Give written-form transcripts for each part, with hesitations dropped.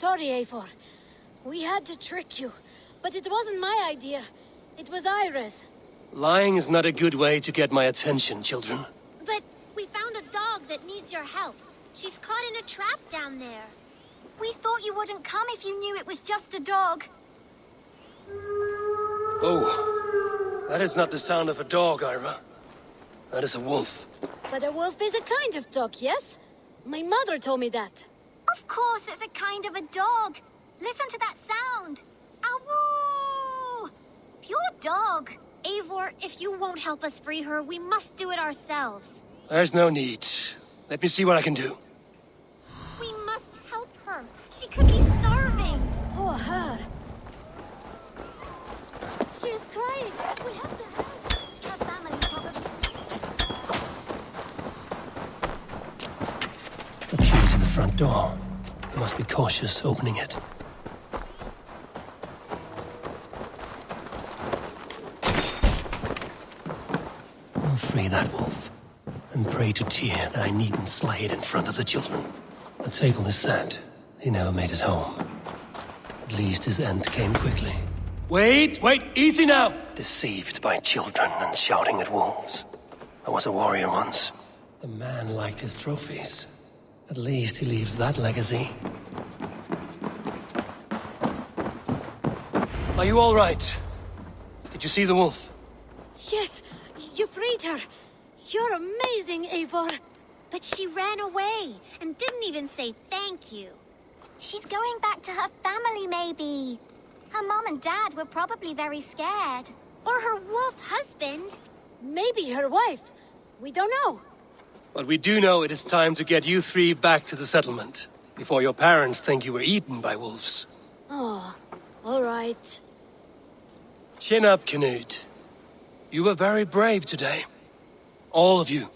sorry, Eivor. We had to trick you. But it wasn't my idea. It was Iris. Lying is not a good way to get my attention, children. But we found a dog that needs your help. She's caught in a trap down there. We thought you wouldn't come if you knew it was just a dog. Oh, that is not the sound of a dog, Ira. That is a wolf. But a wolf is a kind of dog, yes? My mother told me that. Of course it's a kind of a dog. Listen to that sound. Awoo! Pure dog. Eivor, if you won't help us free her, we must do it ourselves. There's no need. Let me see what I can do. We must help her. She could be starving. Poor her. She's crying. We have to help. Her family probably... The key to the front door. I must be cautious opening it. I'll free that wolf, and pray to Tyr that I needn't slay it in front of the children. The table is set. He never made it home. At least his end came quickly. Wait, easy now! Deceived by children and shouting at wolves. I was a warrior once. The man liked his trophies. At least he leaves that legacy. Are you all right? Did you see the wolf? Yes, you freed her. You're amazing, Eivor. But she ran away and didn't even say thank you. She's going back to her family, maybe. Her mom and dad were probably very scared. Or her wolf husband. Maybe her wife. We don't know. But we do know it is time to get you three back to the settlement, before your parents think you were eaten by wolves. Oh, all right. Chin up, Canute. You were very brave today. All of you.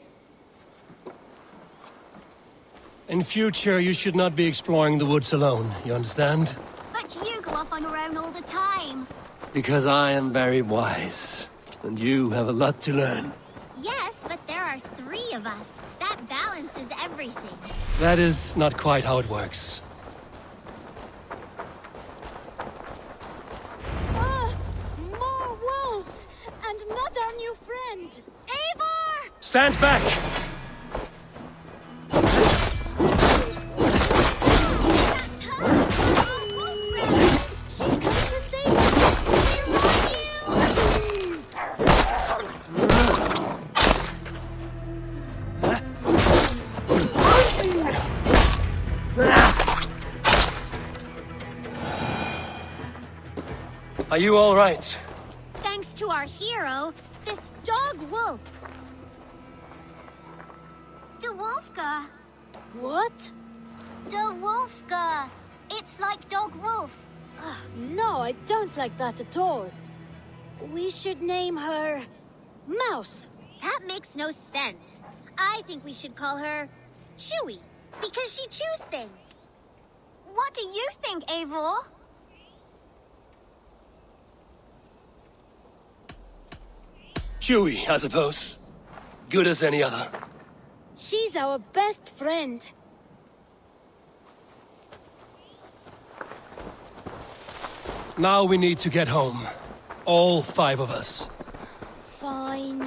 In future, you should not be exploring the woods alone, you understand? But you go off on your own all the time. Because I am very wise, and you have a lot to learn. Yes, but there are 3 of us. That balances everything. That is not quite how it works. More wolves! And not our new friend! Eivor! Stand back! Are you all right? Thanks to our hero, this dog wolf. De Wolfga. What? De Wolfga. It's like dog wolf. No, I don't like that at all. We should name her... Mouse. That makes no sense. I think we should call her Chewy, because she chews things. What do you think, Eivor? Chewy, I suppose. Good as any other. She's our best friend. Now we need to get home. All 5 of us. Fine.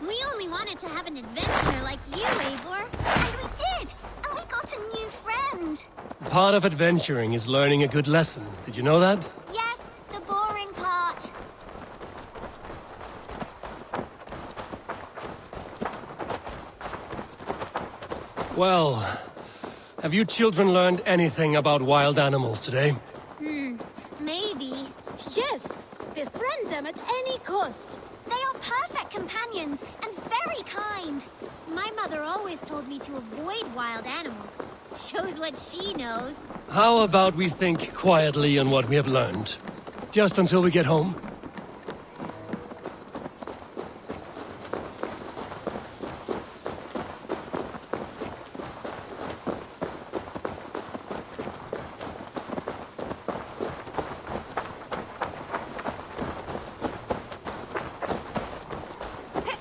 We only wanted to have an adventure like you, Eivor. And we did! And we got a new friend. Part of adventuring is learning a good lesson. Did you know that? Yes, the boring part. Well, have you children learned anything about wild animals today? Maybe. Yes, befriend them at any cost. They are perfect companions and very kind. My mother always told me to avoid wild animals. Shows what she knows. How about we think quietly on what we have learned? Just until we get home?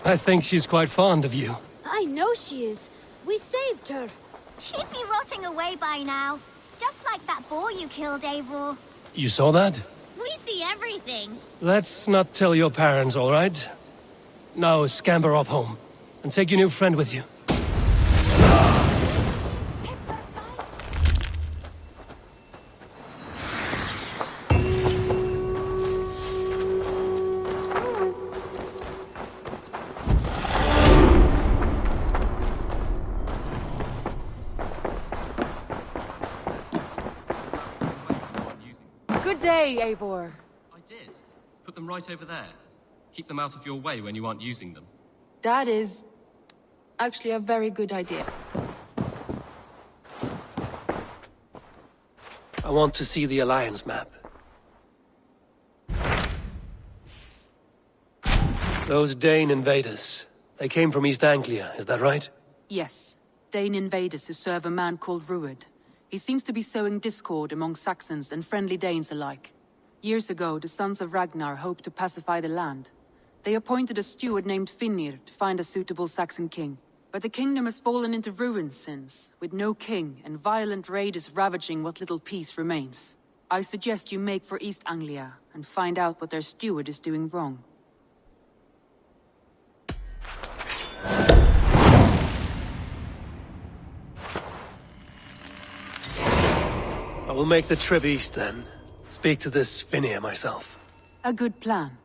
I think she's quite fond of you. I know she is. We saved her. She'd be rotting away by now, just like that before you killed Eivor. You saw that? We see everything. Let's not tell your parents, all right? Now scamper off home, and take your new friend with you. Good day, Eivor. I did. Put them right over there. Keep them out of your way when you aren't using them. That is actually a very good idea. I want to see the Alliance map. Those Dane invaders, they came from East-Anglia, is that right? Yes, Dane invaders who serve a man called Rued. He seems to be sowing discord among Saxons and friendly Danes alike. Years ago, the sons of Ragnar hoped to pacify the land. They appointed a steward named Finnr to find a suitable Saxon king. But the kingdom has fallen into ruins since, with no king and violent raiders ravaging what little peace remains. I suggest you make for East-Anglia and find out what their steward is doing wrong. I will make the trip east then. Speak to this Finnr myself. A good plan.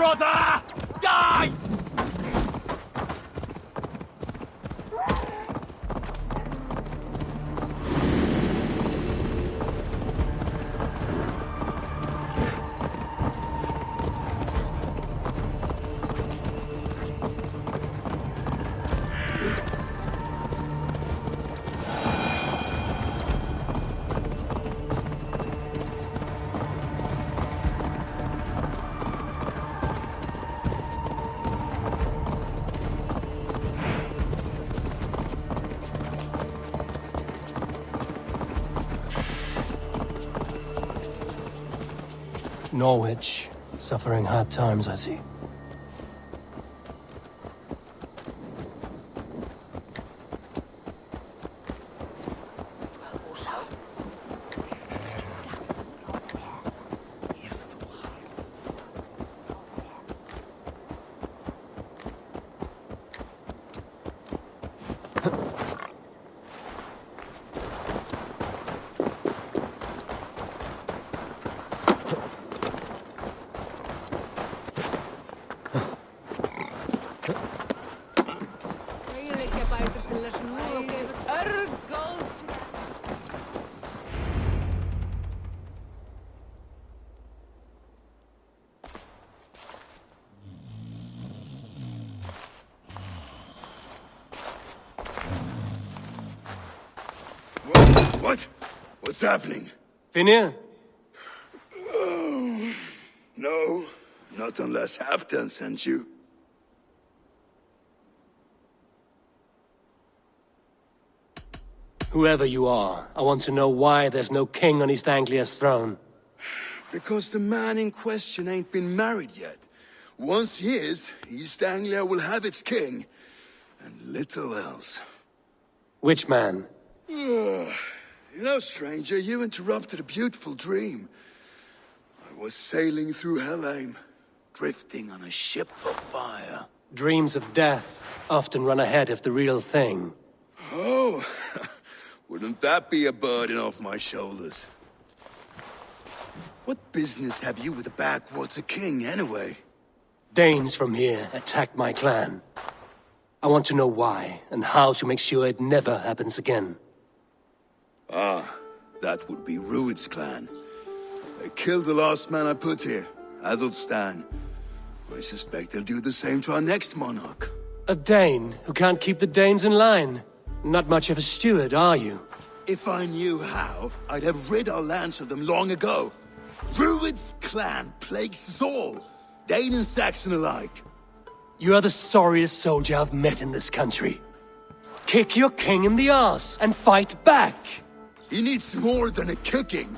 brother! Die! Norwich, suffering hard times, I see. What? What's happening? Finir? No, not unless Halfdan sent you. Whoever you are, I want to know why there's no king on East-Anglia's throne. Because the man in question ain't been married yet. Once he is, East-Anglia will have its king. And little else. Which man? You know, stranger, you interrupted a beautiful dream. I was sailing through Helheim, drifting on a ship of fire. Dreams of death often run ahead of the real thing. Oh, wouldn't that be a burden off my shoulders? What business have you with the backwater king, anyway? Danes from here attacked my clan. I want to know why, and how to make sure it never happens again. Ah, that would be Rued's clan. They killed the last man I put here, Adelstan. I suspect they'll do the same to our next monarch. A Dane who can't keep the Danes in line. Not much of a steward, are you? If I knew how, I'd have rid our lands of them long ago. Rued's clan plagues us all, Dane and Saxon alike. You are the sorriest soldier I've met in this country. Kick your king in the arse and fight back! He needs more than a kicking.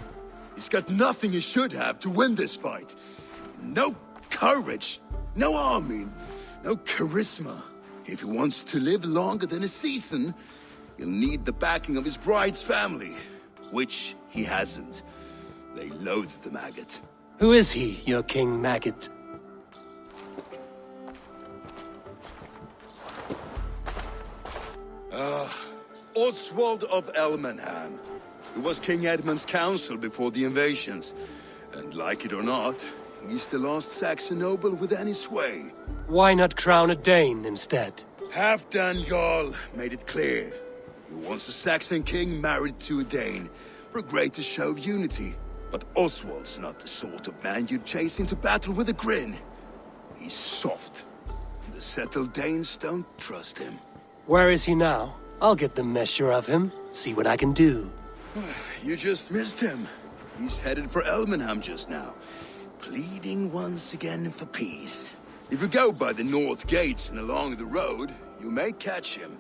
He's got nothing he should have to win this fight. No courage, no army, no charisma. If he wants to live longer than a season, he'll need the backing of his bride's family, which he hasn't. They loathe the maggot. Who is he, your King Maggot? Oswald of Elmenham. He was King Edmund's counsel before the invasions. And like it or not, he's the last Saxon noble with any sway. Why not crown a Dane instead? Halfdan Jarl made it clear. He wants a Saxon king married to a Dane, for a greater show of unity. But Oswald's not the sort of man you'd chase into battle with a grin. He's soft. The settled Danes don't trust him. Where is he now? I'll get the measure of him, see what I can do. You just missed him. He's headed for Elmenham just now, pleading once again for peace. If you go by the north gates and along the road, you may catch him.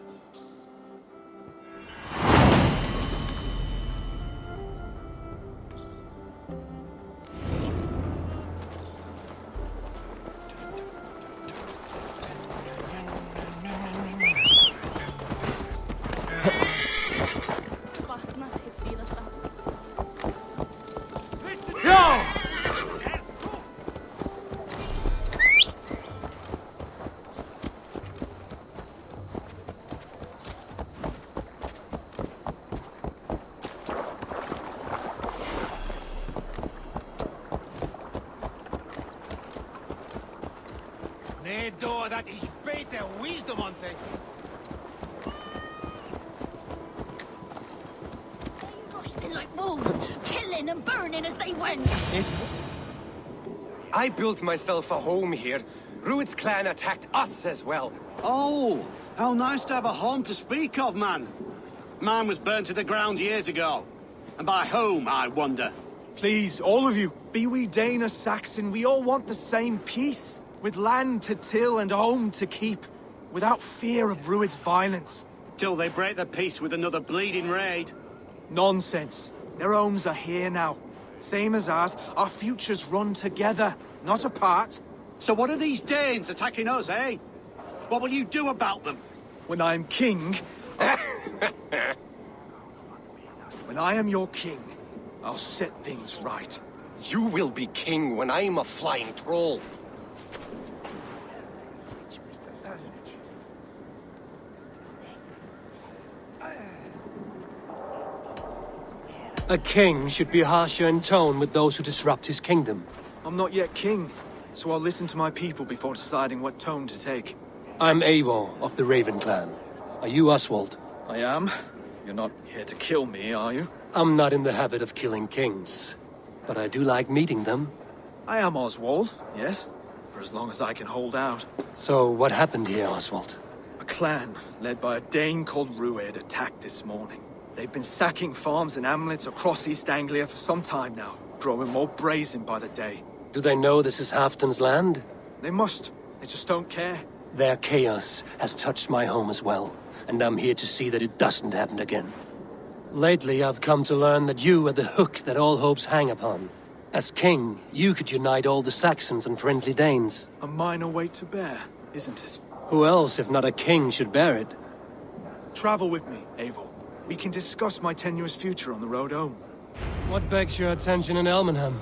door that is better wisdom on thing. They rushed in like wolves, killing and burning as they went. I built myself a home here. Rued's clan attacked us as well. Oh, how nice to have a home to speak of, man. Mine was burned to the ground years ago. And by whom, I wonder? Please, all of you, be we Dane or Saxon, we all want the same peace. With land to till and home to keep. Without fear of Rued's violence. Till they break the peace with another bleeding raid. Nonsense. Their homes are here now. Same as ours, our futures run together, not apart. So what are these Danes attacking us, eh? What will you do about them? When I'm king... When I am your king, I'll set things right. You will be king when I'm a flying troll. A king should be harsher in tone with those who disrupt his kingdom. I'm not yet king, so I'll listen to my people before deciding what tone to take. I'm Eivor of the Raven clan. Are you Oswald? I am. You're not here to kill me, are you? I'm not in the habit of killing kings, but I do like meeting them. I am Oswald, yes. For as long as I can hold out. So what happened here, Oswald? A clan, led by a Dane called Rued, attacked this morning. They've been sacking farms and hamlets across East-Anglia for some time now, growing more brazen by the day. Do they know this is Halfton's land? They must. They just don't care. Their chaos has touched my home as well, and I'm here to see that it doesn't happen again. Lately, I've come to learn that you are the hook that all hopes hang upon. As king, you could unite all the Saxons and friendly Danes. A minor weight to bear, isn't it? Who else, if not a king, should bear it? Travel with me, Eivor. We can discuss my tenuous future on the road home. What begs your attention in Elmenham?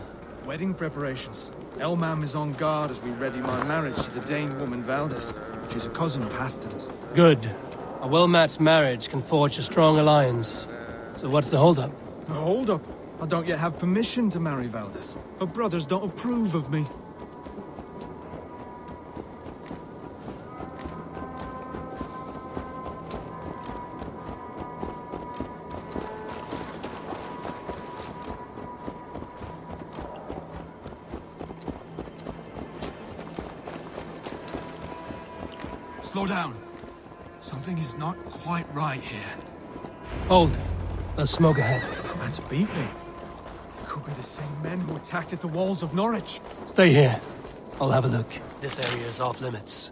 Wedding preparations. Elmam is on guard as we ready my marriage to the Dane woman Valdis. She's a cousin of Halfton's. Good. A well-matched marriage can forge a strong alliance. So what's the holdup? Hold up. I don't yet have permission to marry Valdis. Her brothers don't approve of me. Slow down. Something is not quite right here. Hold. There's smoke ahead. That's beatling. Could be the same men who attacked at the walls of Norwich. Stay here. I'll have a look. This area is off limits.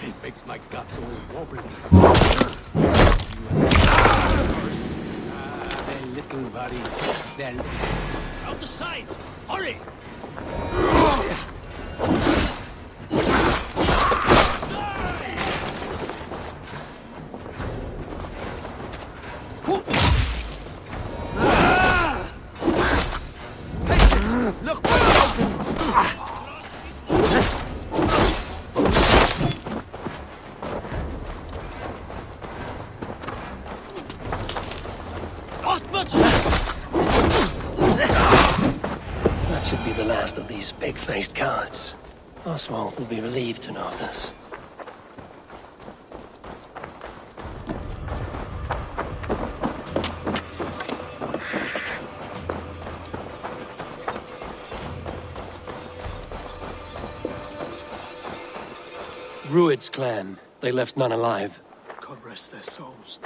It makes my guts all wobbly. They're little worries. They're... Out the side! Hurry! Look! That should be the last of these pig-faced cowards. Oswald will be relieved to know of this. Rued's clan. They left none alive. God rest their souls.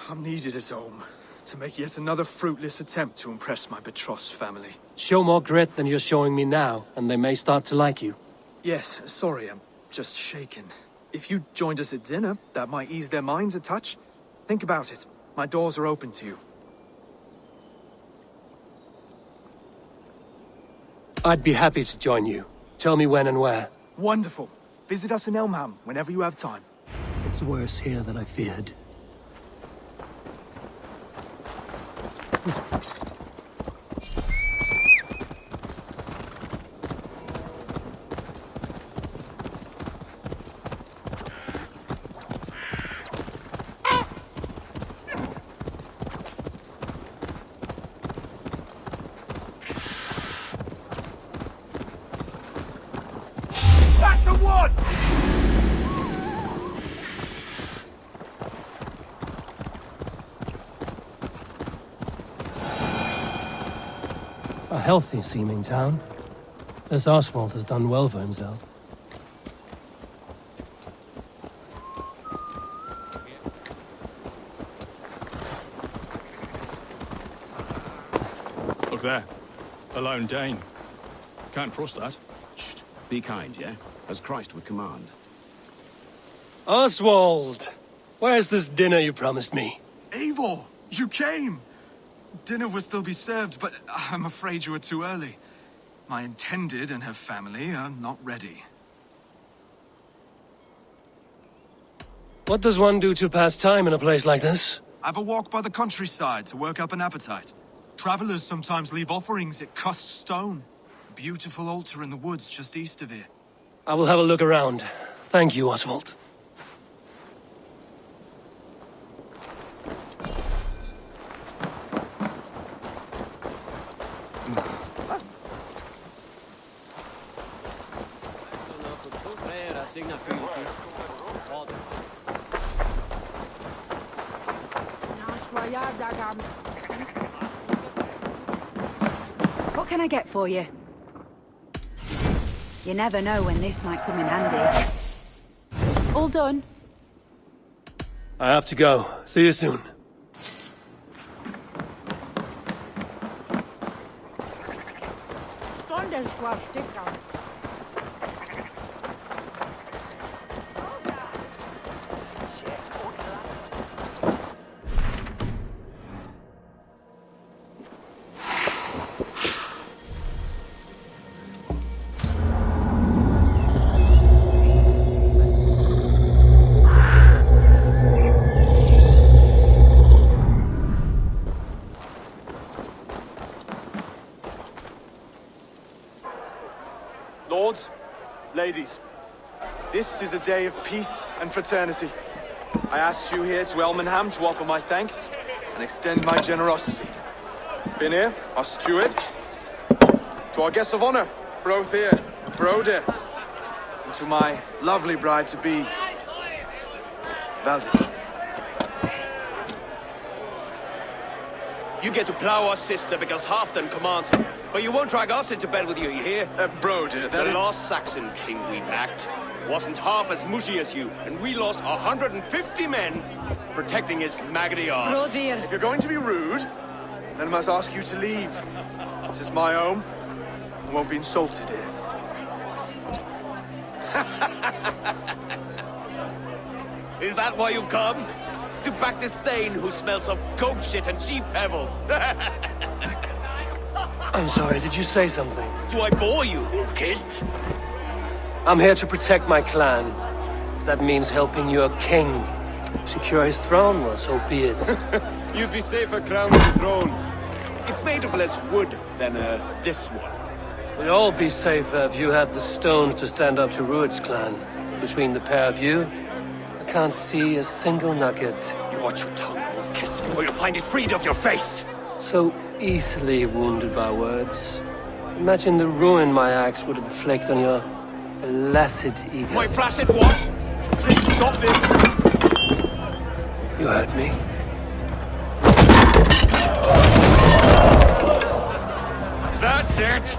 I'm needed at home to make yet another fruitless attempt to impress my betrothed family. Show more grit than you're showing me now, and they may start to like you. Yes, sorry, I'm just shaken. If you joined us at dinner, that might ease their minds a touch. Think about it. My doors are open to you. I'd be happy to join you. Tell me when and where. Wonderful. Visit us in Elmham whenever you have time. It's worse here than I feared. That's the one! A healthy-seeming town. This Oswald has done well for himself. Look there. A lone Dane. Can't trust that. Shh. Be kind, yeah? As Christ would command. Oswald! Where's this dinner you promised me? Eivor, you came! Dinner will still be served, but I'm afraid you are too early. My intended and her family are not ready. What does one do to pass time in a place like this? Have a walk by the countryside to work up an appetite. Travelers sometimes leave offerings at cut stone. A beautiful altar in the woods just east of here. I will have a look around. Thank you, Oswald. What can I get for you? You never know when this might come in handy. All done. I have to go. See you soon. Lords, ladies, this is a day of peace and fraternity. I asked you here to Elmenham to offer my thanks and extend my generosity. Finir, our steward, to our guests of honor, Brothir and Broder, and to my lovely bride-to-be, Valdis. You get to plow our sister because Halfdan commands it. But you won't drag us into bed with you, you hear? Broder, that the is... last Saxon king we backed wasn't half as mushy as you, and we lost 150 men protecting his maggoty arse. If you're going to be rude, then I must ask you to leave. This is my home. I won't be insulted here. Is that why you come? To back this Thane who smells of goat shit and cheap pebbles? I'm sorry, did you say something? Do I bore you, wolf-kissed? I'm here to protect my clan. If that means helping your king secure his throne, well, so be it. You'd be safer crowned the throne. It's made of less wood than, this one. We'd all be safer if you had the stones to stand up to Rued's clan. Between the pair of you, I can't see a single nugget. You watch your tongue, wolf-kissed, or you'll find it freed off your face. So easily wounded by words. Imagine the ruin my axe would inflict on your flaccid ego. My flaccid what? Please stop this! You heard me. That's it!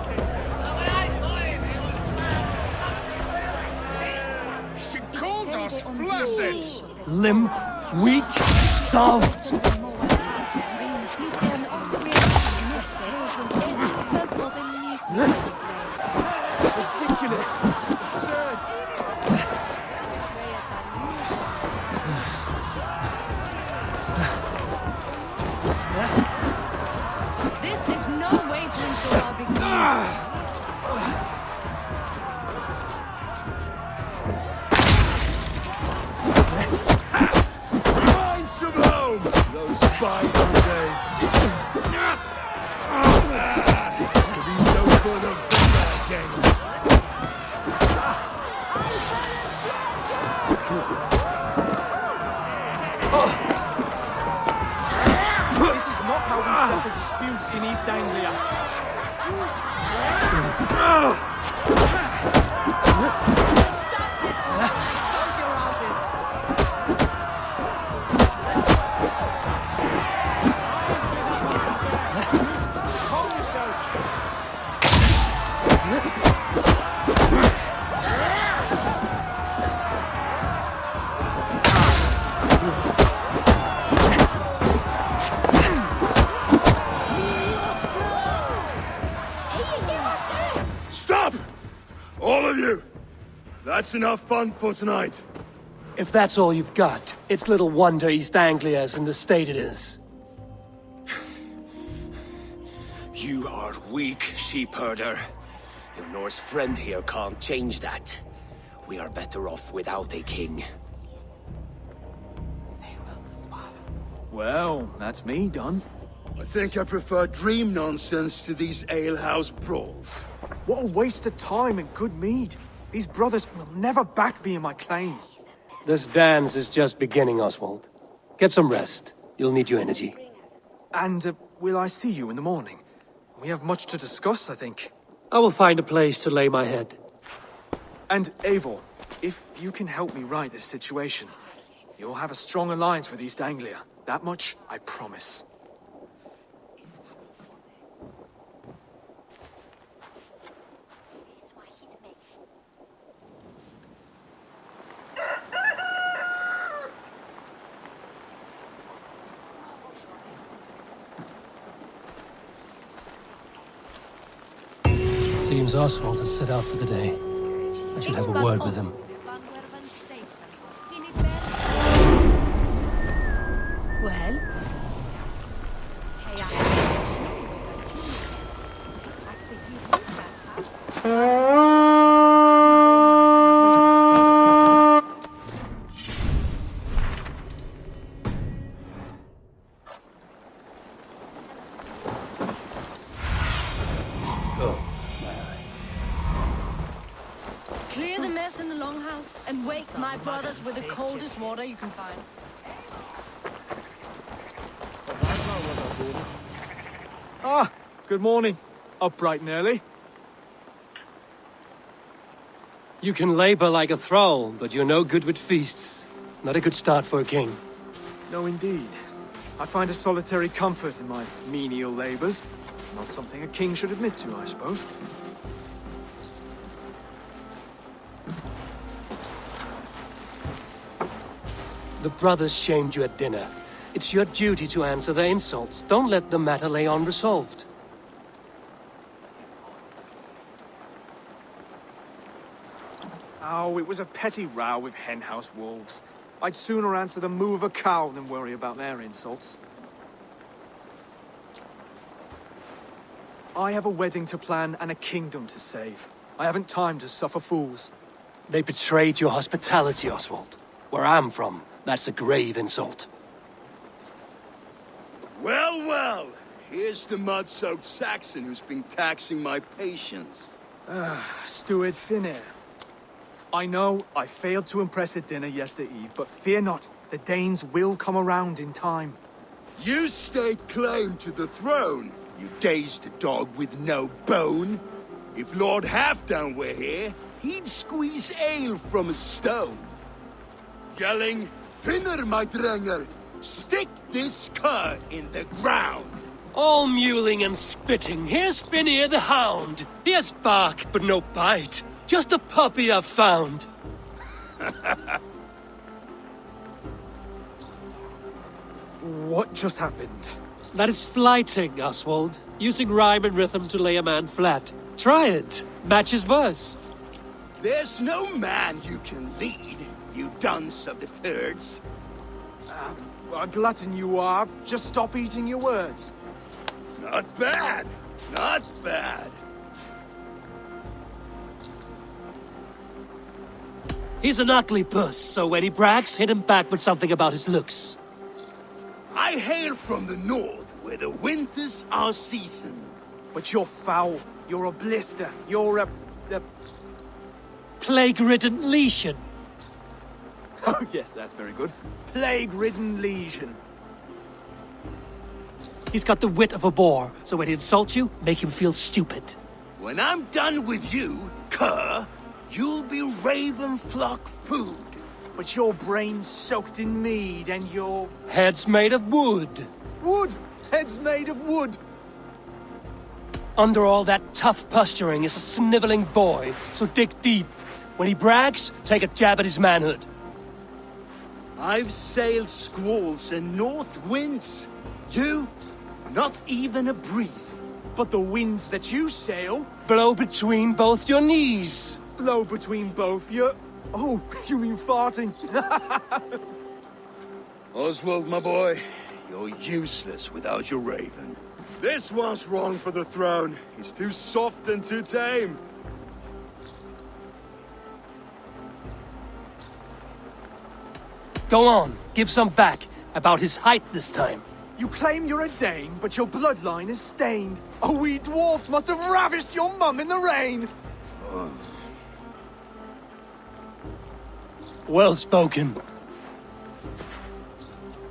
She called us flaccid! Limp, weak, soft. Ridiculous! Absurd! This is no way to ensure our victory. All of you! That's enough fun for tonight. If that's all you've got, it's little wonder East-Anglia is in the state it is. You are weak, sheep herder. Your Norse friend here can't change that. We are better off without a king. Well, that's me done. I think I prefer dream nonsense to these alehouse brawls. What a waste of time and good mead. These brothers will never back me in my claim. This dance is just beginning, Oswald. Get some rest. You'll need your energy. And will I see you in the morning? We have much to discuss, I think. I will find a place to lay my head. And Eivor, if you can help me right this situation, you'll have a strong alliance with East-Anglia. That much, I promise. Seems Oswald has set out for the day. I should have a word with him. Well? Clear the mess in the longhouse and wake my brothers with the coldest water you can find. Ah, good morning. Up bright and early. You can labor like a thrall, but you're no good with feasts. Not a good start for a king. No, indeed. I find a solitary comfort in my menial labors. Not something a king should admit to, I suppose. The brothers shamed you at dinner. It's your duty to answer their insults. Don't let the matter lay unresolved. Oh, it was a petty row with henhouse wolves. I'd sooner answer the moo of a cow than worry about their insults. I have a wedding to plan and a kingdom to save. I haven't time to suffer fools. They betrayed your hospitality, Oswald. Where I'm from, that's a grave insult. Well, well. Here's the mud-soaked Saxon who's been taxing my patience. Steward Finnair. I know I failed to impress at dinner yesterday eve, but fear not, the Danes will come around in time. You stake claim to the throne, you dazed dog with no bone. If Lord Halfdown were here, he'd squeeze ale from a stone. Yelling, Finner, my drenger, stick this cur in the ground. All mewling and spitting, here's Finnear the hound. He has bark, but no bite. Just a puppy I've found. What just happened? That is flighting, Oswald. Using rhyme and rhythm to lay a man flat. Try it. Match his verse. There's no man you can lead, you dunce of the thirds. A glutton you are. Just stop eating your words. Not bad. Not bad. He's an ugly puss, so when he brags, hit him back with something about his looks. I hail from the north, where the winters are season. But you're foul. You're a blister. You're a... Plague-ridden lesion. Oh, yes, that's very good. Plague-ridden lesion. He's got the wit of a boar, so when he insults you, make him feel stupid. When I'm done with you, cur, you'll be raven flock food. But your brain's soaked in mead and your... Head's made of wood. Wood! Head's made of wood! Under all that tough posturing is a sniveling boy, so dig deep. When he brags, take a jab at his manhood. I've sailed squalls and north winds. You, not even a breeze. But the winds that you sail... Blow between both your knees. blow between both you. Oh, you mean farting? Oswald, my boy, you're useless without your raven. This one's wrong for the throne. He's too soft and too tame. Go on, give some back. About his height this time. You claim you're a Dane, but your bloodline is stained. A wee dwarf must have ravished your mum in the rain. Well spoken.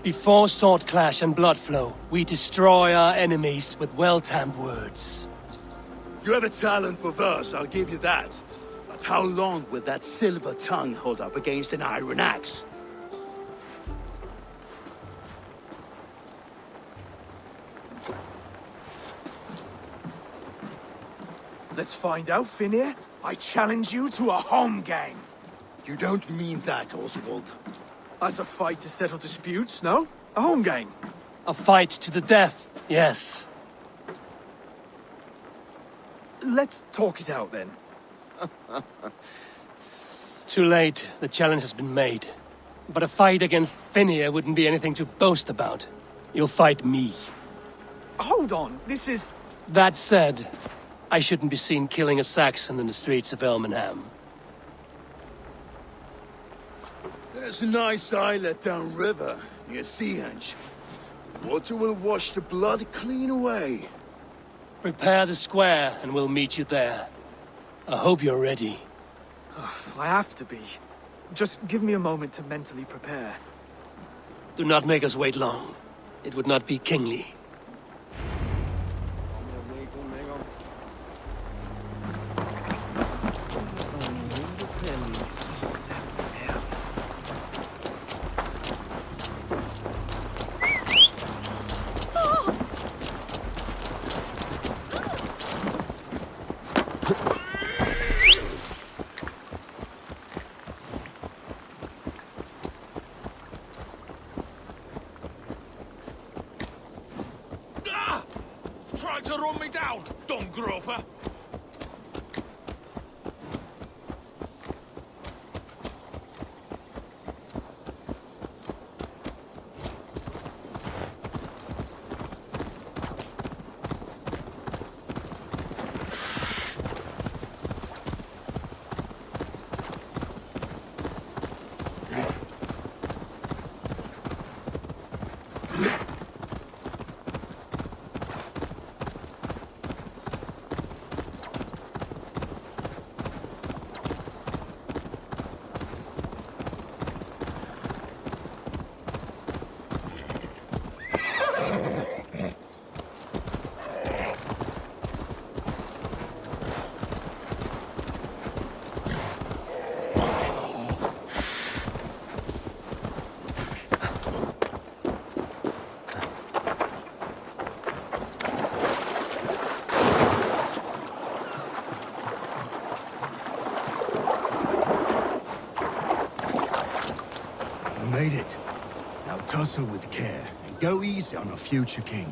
Before sword clash and blood flow, we destroy our enemies with well-timed words. You have a talent for verse, I'll give you that. But how long will that silver tongue hold up against an iron axe? Let's find out, Finir. I challenge you to a home gang. You don't mean that, Oswald. As a fight to settle disputes, no? A home gang. A fight to the death, yes. Let's talk it out, then. Too late. The challenge has been made. But a fight against Finir wouldn't be anything to boast about. You'll fight me. Hold on, this is... That said, I shouldn't be seen killing a Saxon in the streets of Elmenham. There's a nice islet downriver, near Seahenge. Water will wash the blood clean away. Prepare the square, and we'll meet you there. I hope you're ready. I have to be. Just give me a moment to mentally prepare. Do not make us wait long. It would not be kingly. Try to run me down, dumb groper! Made it. Now tussle with care, and go easy on our future king.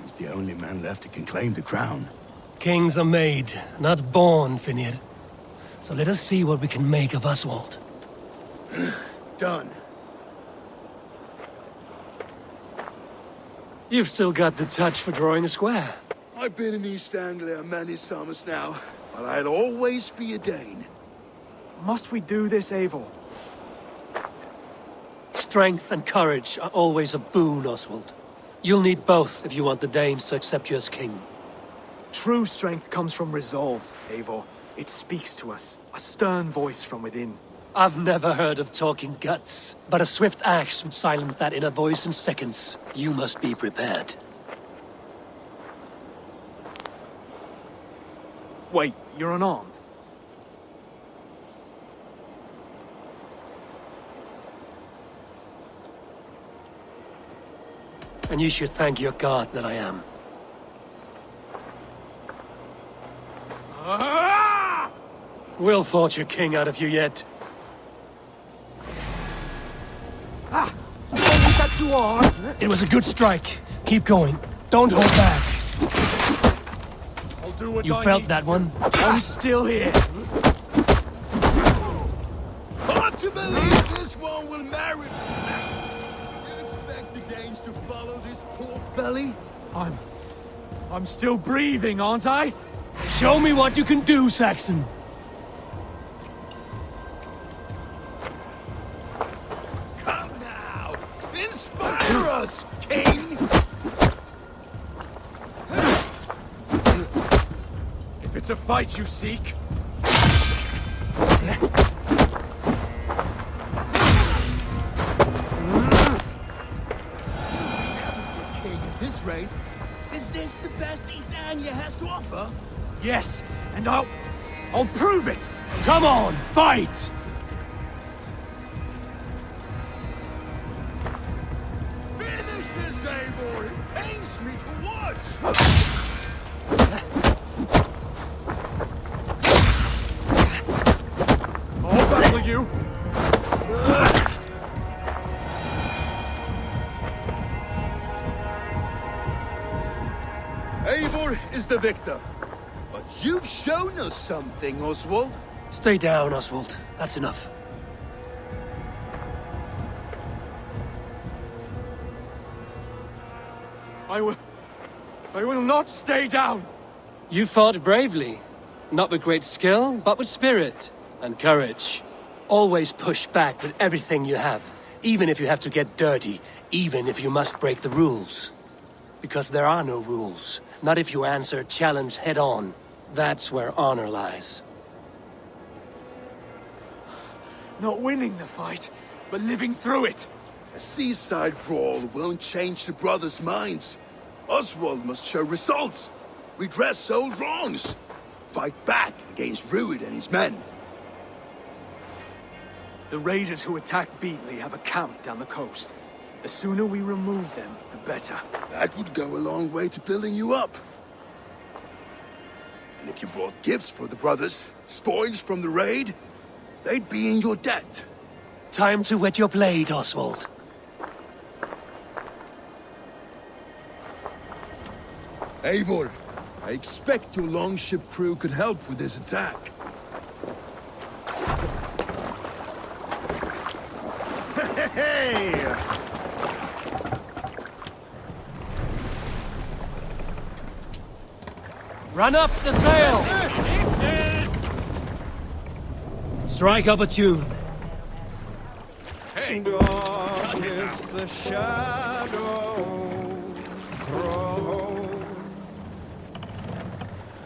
He's the only man left who can claim the crown. Kings are made, not born, Finir. So let us see what we can make of Oswald. Done. You've still got the touch for drawing a square. I've been in East-Anglia many summers now, but I'll always be a Dane. Must we do this, Eivor? Strength and courage are always a boon, Oswald. You'll need both if you want the Danes to accept you as king. True strength comes from resolve, Eivor. It speaks to us, a stern voice from within. I've never heard of talking guts, but a swift axe would silence that inner voice in seconds. You must be prepared. Wait, you're unarmed? And you should thank your god that I am. We'll forge a king out of you yet. Ah! Was that too hard? It was a good strike. Keep going. Don't hold back. I'll do what You I felt need. that one? I'm still here. hard to believe this one will marry. You expect the Danes to follow this poor belly? I'm still breathing, aren't I? Show me what you can do, Saxon. Come now! Inspire us, King! If it's a fight you seek, King, at this rate, is this the best East-Anglia has to offer? yes, and I'll prove it! Come on, fight! Finish this, Eivor! It pains me to watch! I'll battle you! Eivor is the victor. But you've shown us something, Oswald. Stay down, Oswald. That's enough. I will not stay down! You fought bravely. Not with great skill, but with spirit and courage. Always push back with everything you have. Even if you have to get dirty. Even if you must break the rules. Because there are no rules. Not if you answer a challenge head on. That's where honor lies. Not winning the fight, but living through it! A seaside brawl won't change the brothers' minds. Oswald must show results. Redress old wrongs. Fight back against Rued and his men. The raiders who attacked Beatley have a camp down the coast. The sooner we remove them, the better. That would go a long way to building you up. And if you brought gifts for the brothers, spoils from the raid, they'd be in your debt. Time to wet your blade, Oswald. Eivor, I expect your longship crew could help with this attack. Hey! Run up the sail! Strike up a tune. Hey! Darkest the shadow thrown.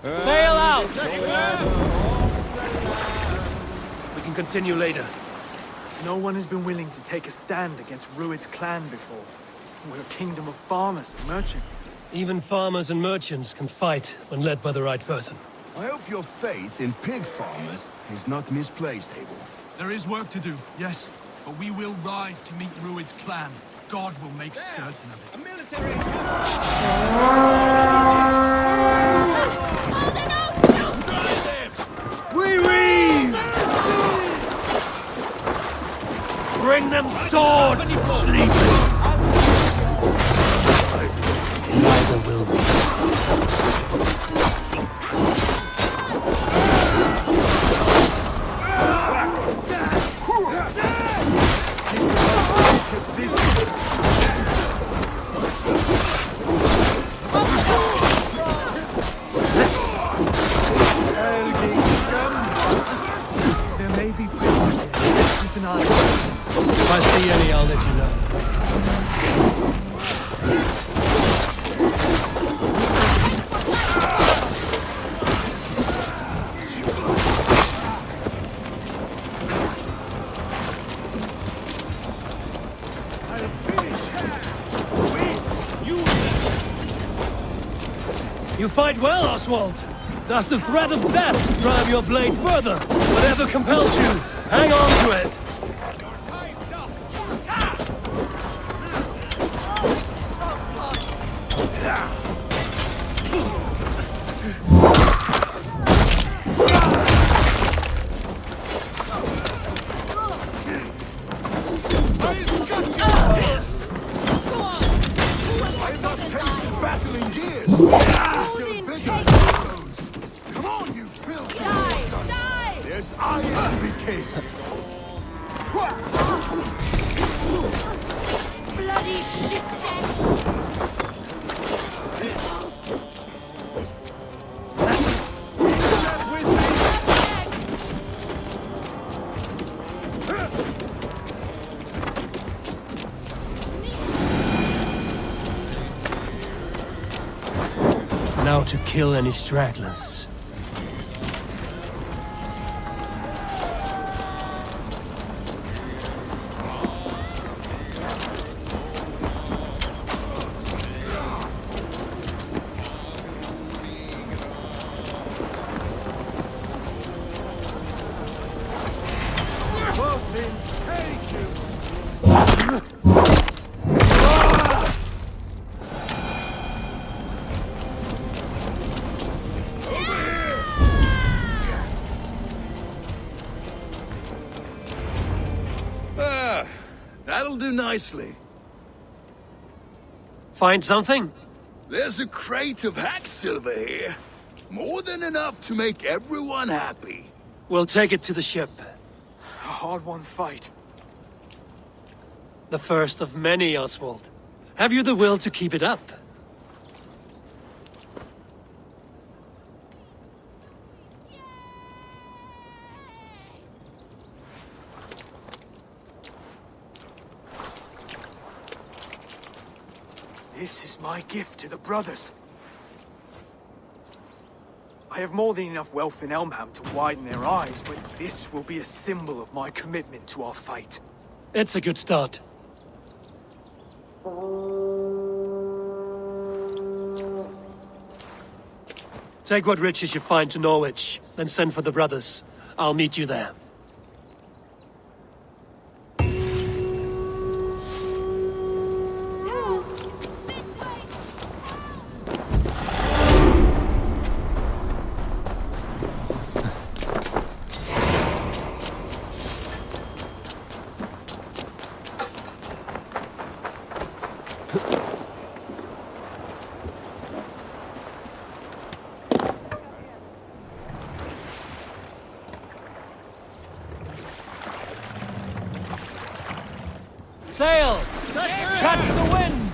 Sail out! We can continue later. No one has been willing to take a stand against Rued's clan before. We're a kingdom of farmers and merchants. Even farmers and merchants can fight when led by the right person. I hope your faith in pig farmers is not misplaced, Eivor. There is work to do, yes. But we will rise to meet Rued's clan. God will make certain of it. Bring them swords, sleepers! Neither will we. There may be prisoners here. Keep an eye on them. If I see any, I'll let you know. You fight well, Oswald. Does the threat of death drive your blade further? Whatever compels you, hang on to it. Come on, you filthy sons! There's iron to be tasted. Bloody shit! Now to kill any stragglers. That'll do nicely. Find something? There's a crate of hack silver here. More than enough to make everyone happy. We'll take it to the ship. A hard-won fight. The first of many, Oswald. Have you the will to keep it up? This is my gift to the brothers. I have more than enough wealth in Elmham to widen their eyes, but this will be a symbol of my commitment to our fight. It's a good start. Take what riches you find to Norwich, then send for the brothers. I'll meet you there. Sail! Catch the wind!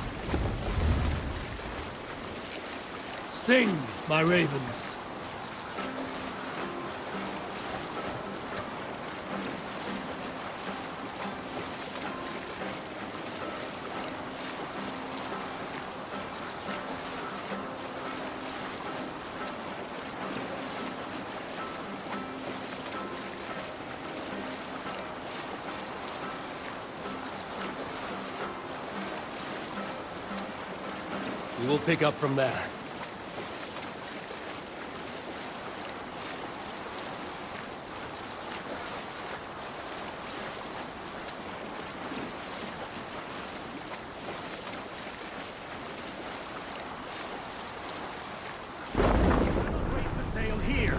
Sing, my ravens. We will pick up from there. Sail here.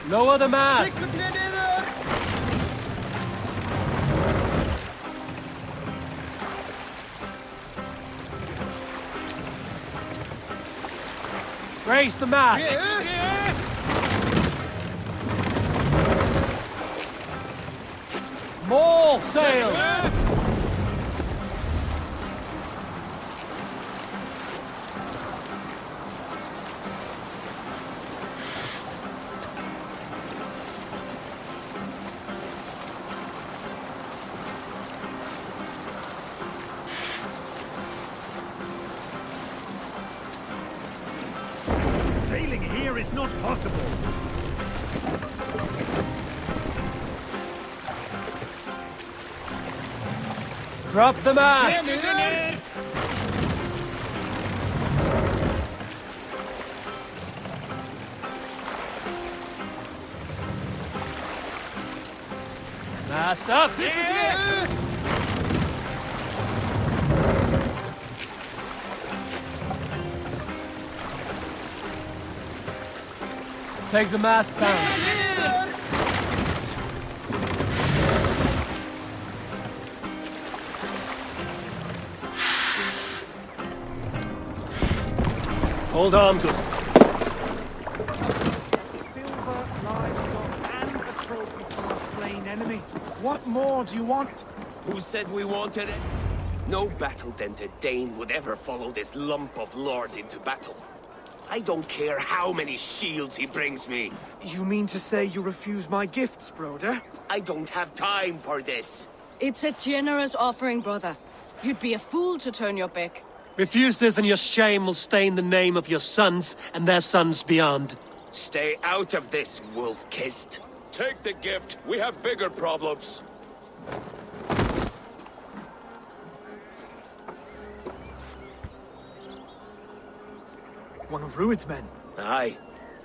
Lower the mast! Raise the mast! More sail! Sailing here is not possible. Drop the mast! Mast up! Take the mast down. Hold on, good. main enemy. What more do you want? Who said we wanted it? No battle-dented Dane would ever follow this lump of lord into battle. I don't care how many shields he brings me. You mean to say you refuse my gifts, broder? I don't have time for this. It's a generous offering, brother. You'd be a fool to turn your back. Refuse this and your shame will stain the name of your sons and their sons beyond. Stay out of this, wolf-kissed. Take the gift. We have bigger problems. One of Rued's men? Aye.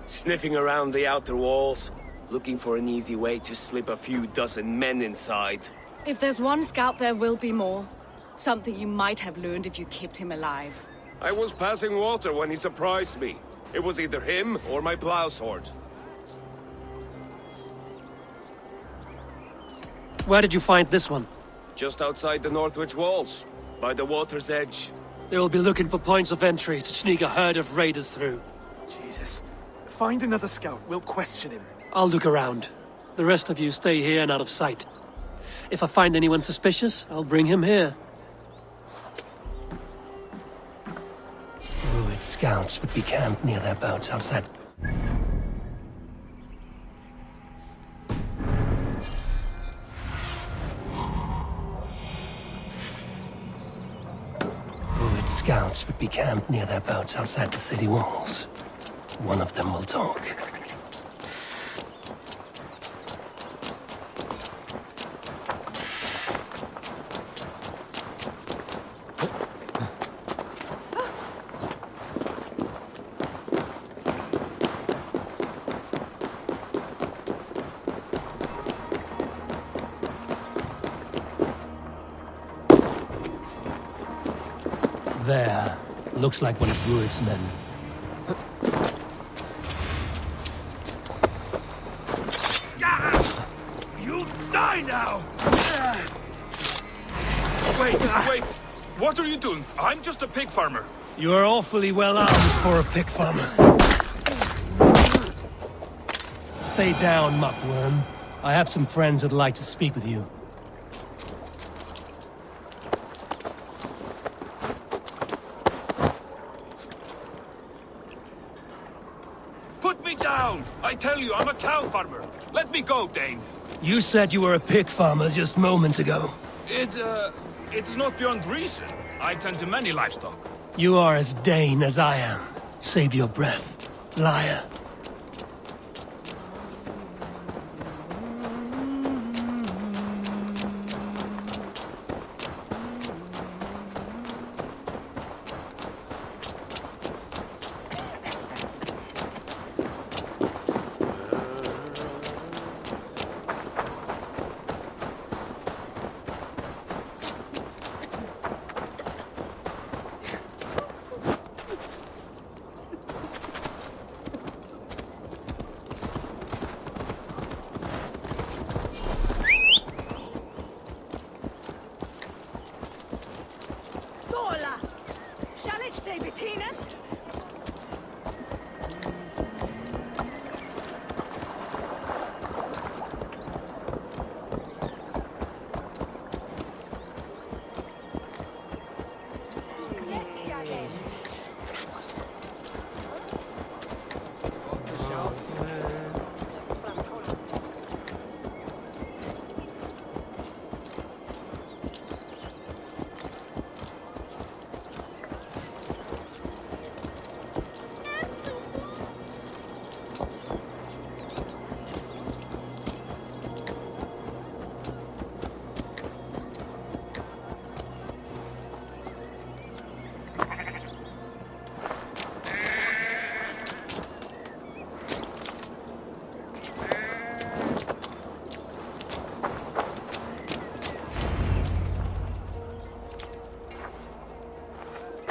Sniffing around the outer walls, looking for an easy way to slip a few dozen men inside. If there's one scout, there will be more. Something you might have learned if you kept him alive. I was passing water when he surprised me. It was either him or my plow sword. Where did you find this one? Just outside the Northwich walls, by the water's edge. They will be looking for points of entry to sneak a herd of raiders through. Jesus. Find another scout. We'll question him. I'll look around. The rest of you stay here and out of sight. If I find anyone suspicious, I'll bring him here. Rued scouts would be camped near their boats outside. Scouts would be camped near their boats outside the city walls. One of them will talk. There. Looks like one of Rued's men. You die now! Wait. What are you doing? I'm just a pig farmer. You are awfully well armed for a pig farmer. Stay down, muckworm. I have some friends who'd like to speak with you. I tell you, I'm a cow farmer. Let me go, Dane. You said you were a pig farmer just moments ago. It's not beyond reason. I tend to many livestock. You are as Dane as I am. Save your breath, liar.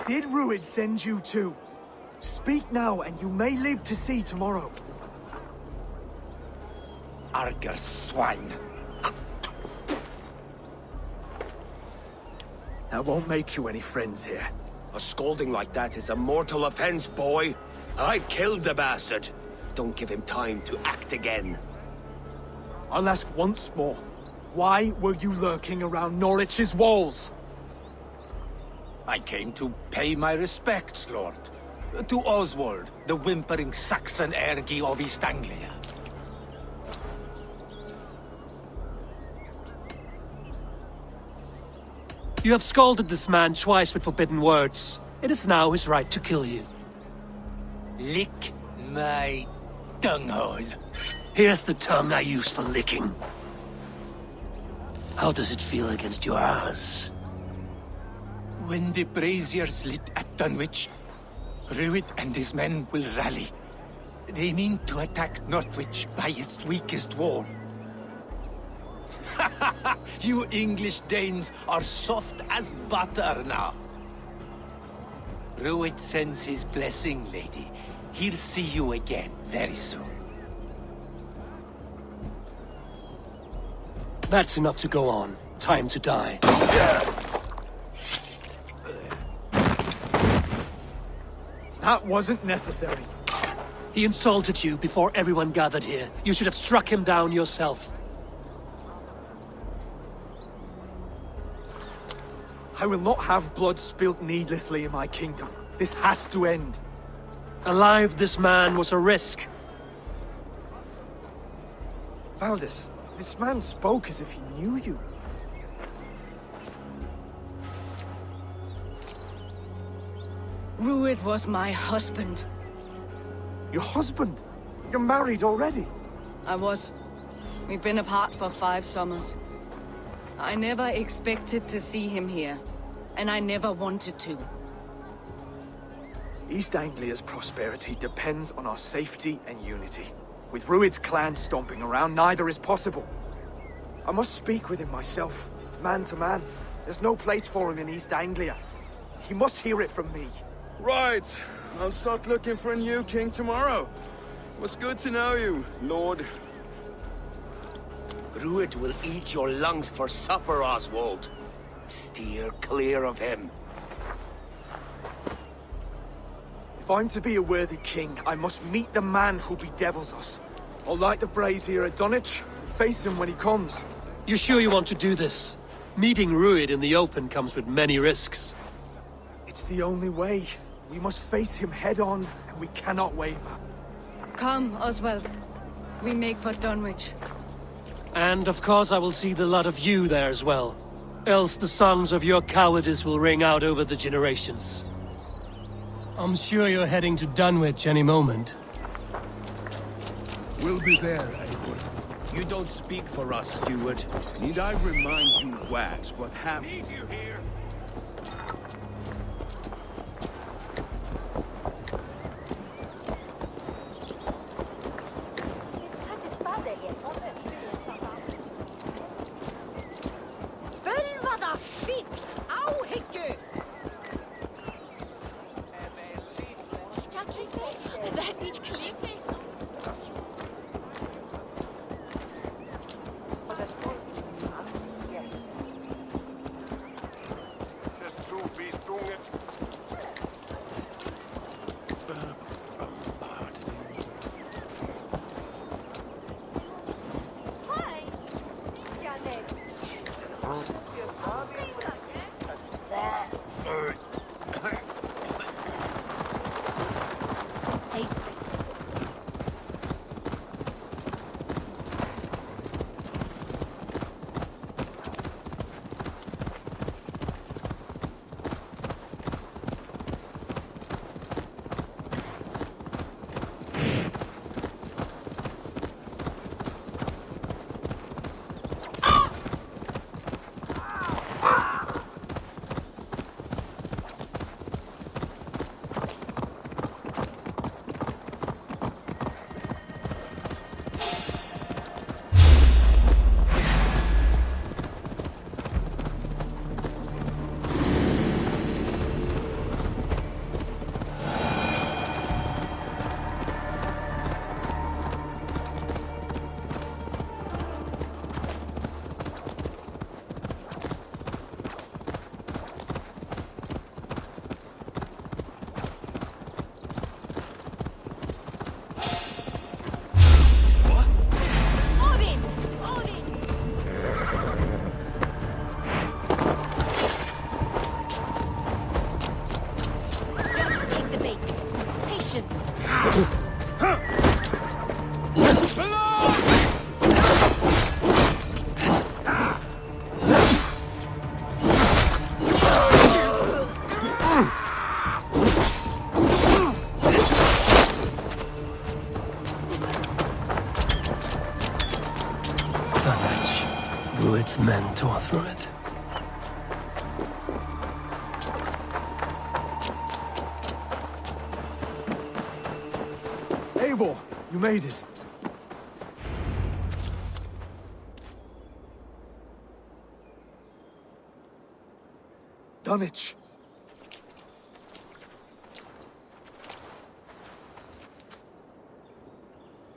Did Rued send you too? Speak now, and you may live to see tomorrow. Arger swine. That won't make you any friends here. A scolding like that is a mortal offense, boy. I've killed the bastard. Don't give him time to act again. I'll ask once more. Why were you lurking around Norwich's walls? I came to pay my respects, Lord. To Oswald, the whimpering Saxon ergi of East-Anglia. You have scalded this man twice with forbidden words. It is now his right to kill you. Lick my dunghole. Here's the tongue I use for licking. How does it feel against your ass? When the braziers lit at Dunwich, Rued and his men will rally. They mean to attack Norwich by its weakest wall. You English Danes are soft as butter now. Rued sends his blessing, lady. He'll see you again very soon. That's enough to go on. Time to die. That wasn't necessary. He insulted you before everyone gathered here. You should have struck him down yourself. I will not have blood spilt needlessly in my kingdom. This has to end. Alive, this man was a risk. Valdis, this man spoke as if he knew you. Rued was my husband. Your husband? You're married already? I was. We've been apart for 5 summers. I never expected to see him here, and I never wanted to. East-Anglia's prosperity depends on our safety and unity. With Rued's clan stomping around, neither is possible. I must speak with him myself, man to man. There's no place for him in East-Anglia. He must hear it from me. Right. I'll start looking for a new king tomorrow. It was good to know you, Lord. Rued will eat your lungs for supper, Oswald. Steer clear of him. If I'm to be a worthy king, I must meet the man who bedevils us. I'll light the brazier at Dunwich and face him when he comes. You sure you want to do this? Meeting Rued in the open comes with many risks. It's the only way. We must face him head-on, and we cannot waver. Come, Oswald. We make for Dunwich. And of course I will see the lot of you there as well. Else the songs of your cowardice will ring out over the generations. I'm sure you're heading to Dunwich any moment. We'll be there, Eivor. You don't speak for us, steward. Need I remind you, Wags, what happened? Need you here. Rued's men tore through it. Eivor, you made it. Dunwich.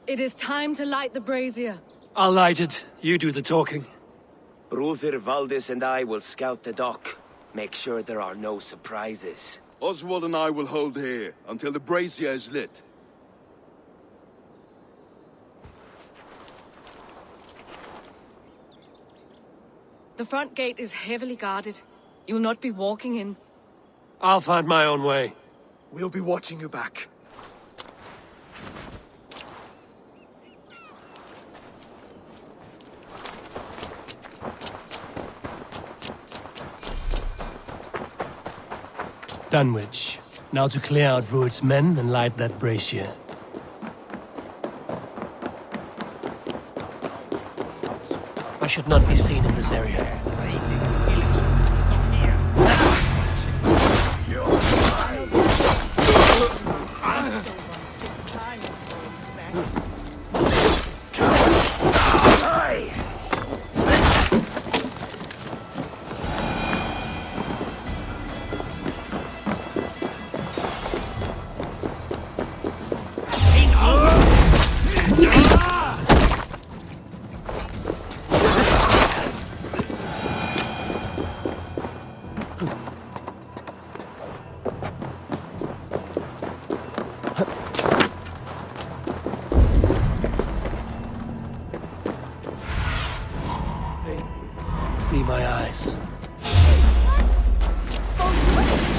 It is time to light the brazier. I'll light it. You do the talking. Brother Valdis and I will scout the dock. Make sure there are no surprises. Oswald and I will hold here until the brazier is lit. The front gate is heavily guarded. You'll not be walking in. I'll find my own way. We'll be watching you back. Dunwich. Now to clear out Rued's men and light that brazier. I should not be seen in this area. Be my eyes.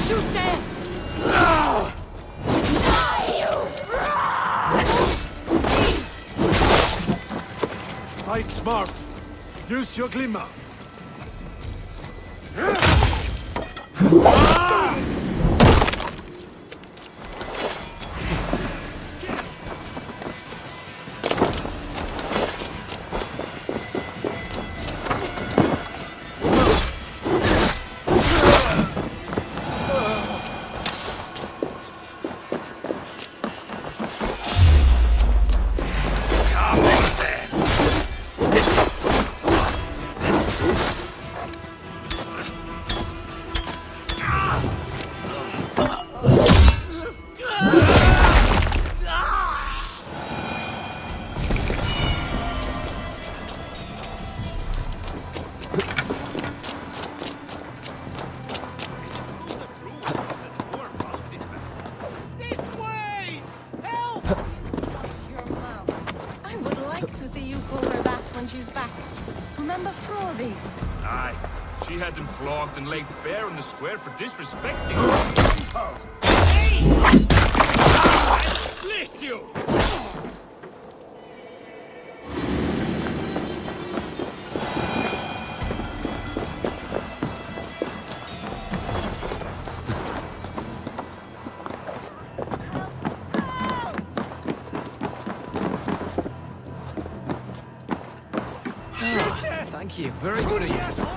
Shoot there! Fight smart. Use your glimmer. She had them flogged and laid bare in the square for disrespecting her. Hey! I split you! Thank you. Very good of you.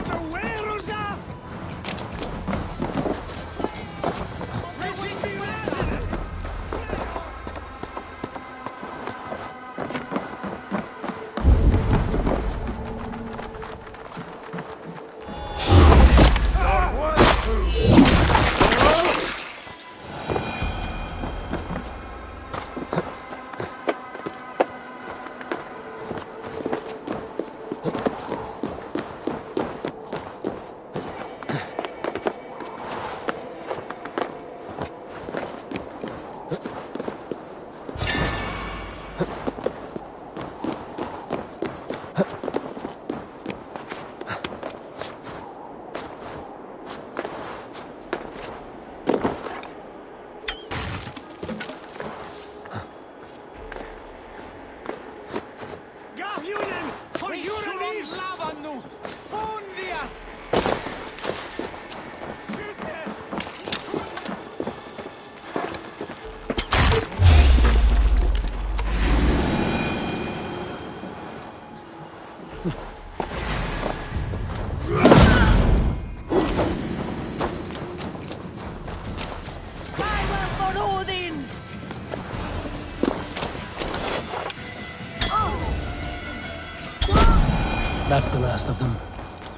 That's the last of them.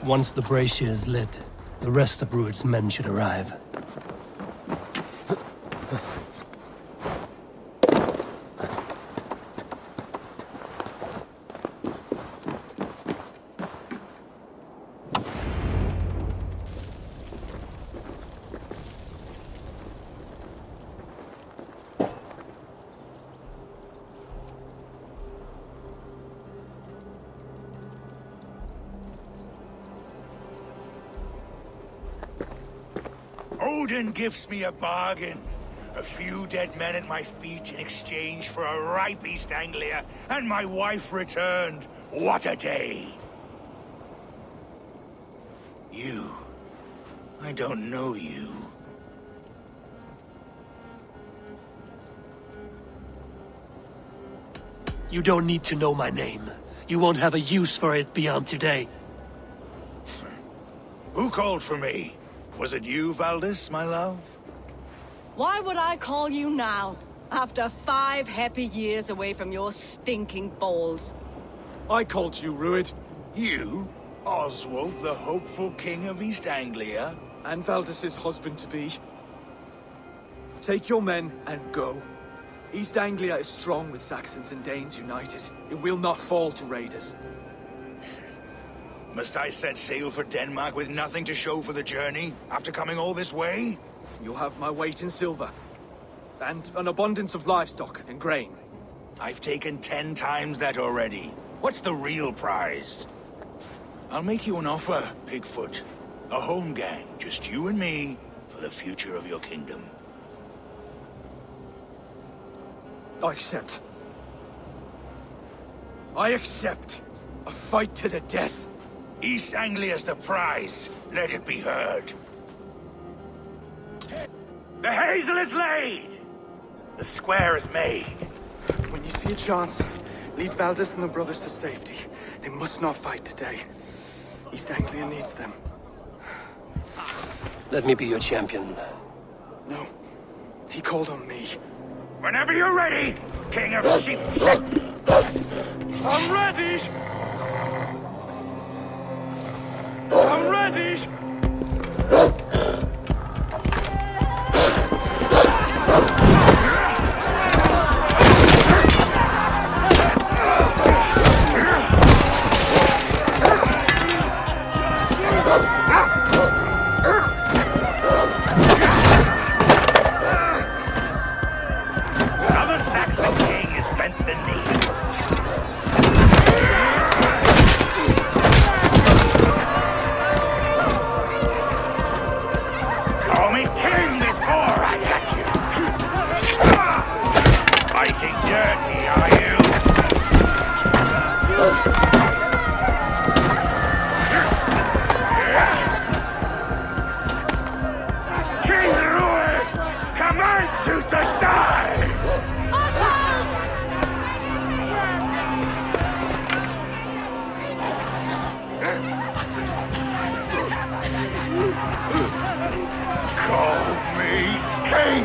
Once the brazier is lit, the rest of Rued's men should arrive. Odin gives me a bargain. A few dead men at my feet in exchange for a ripe East-Anglia, and my wife returned. What a day! You. I don't know you. You don't need to know my name. You won't have a use for it beyond today. Who called for me? Was it you, Valdis, my love? Why would I call you now, after 5 happy years away from your stinking balls? I called you, Rued. You? Oswald, the hopeful king of East-Anglia? And Valdis's husband-to-be. Take your men and go. East-Anglia is strong with Saxons and Danes united. It will not fall to raiders. Must I set sail for Denmark with nothing to show for the journey, after coming all this way? You'll have my weight in silver. And an abundance of livestock and grain. I've taken 10 times that already. What's the real prize? I'll make you an offer, Pigfoot. A home gang, just you and me, for the future of your kingdom. I accept. I accept. A fight to the death. East-Anglia's the prize. Let it be heard. The hazel is laid! The square is made. When you see a chance, lead Valdis and the brothers to safety. They must not fight today. East-Anglia needs them. Let me be your champion. No. He called on me. Whenever you're ready, King of Sheep. I'm ready! I'm ready! Another Saxon king has bent the knee. Call me king before I got you. Fighting dirty, are you? King Rued commands you to die! Call me king!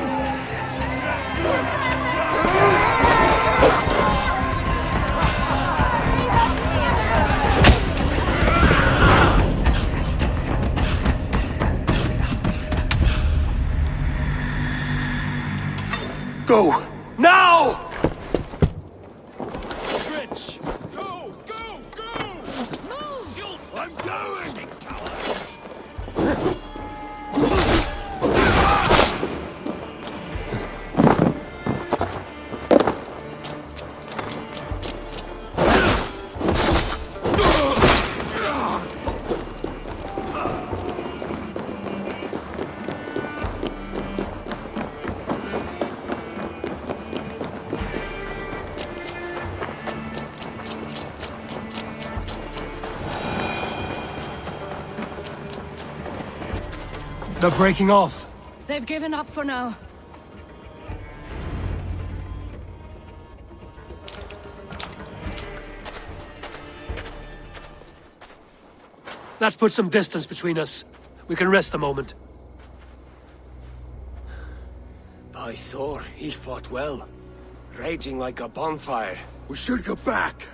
Go! Now! Rich! Go! Go! Go! Move! I'm going! They're breaking off. They've given up for now. That puts some distance between us. We can rest a moment. By Thor, he fought well. Raging like a bonfire. We should go back.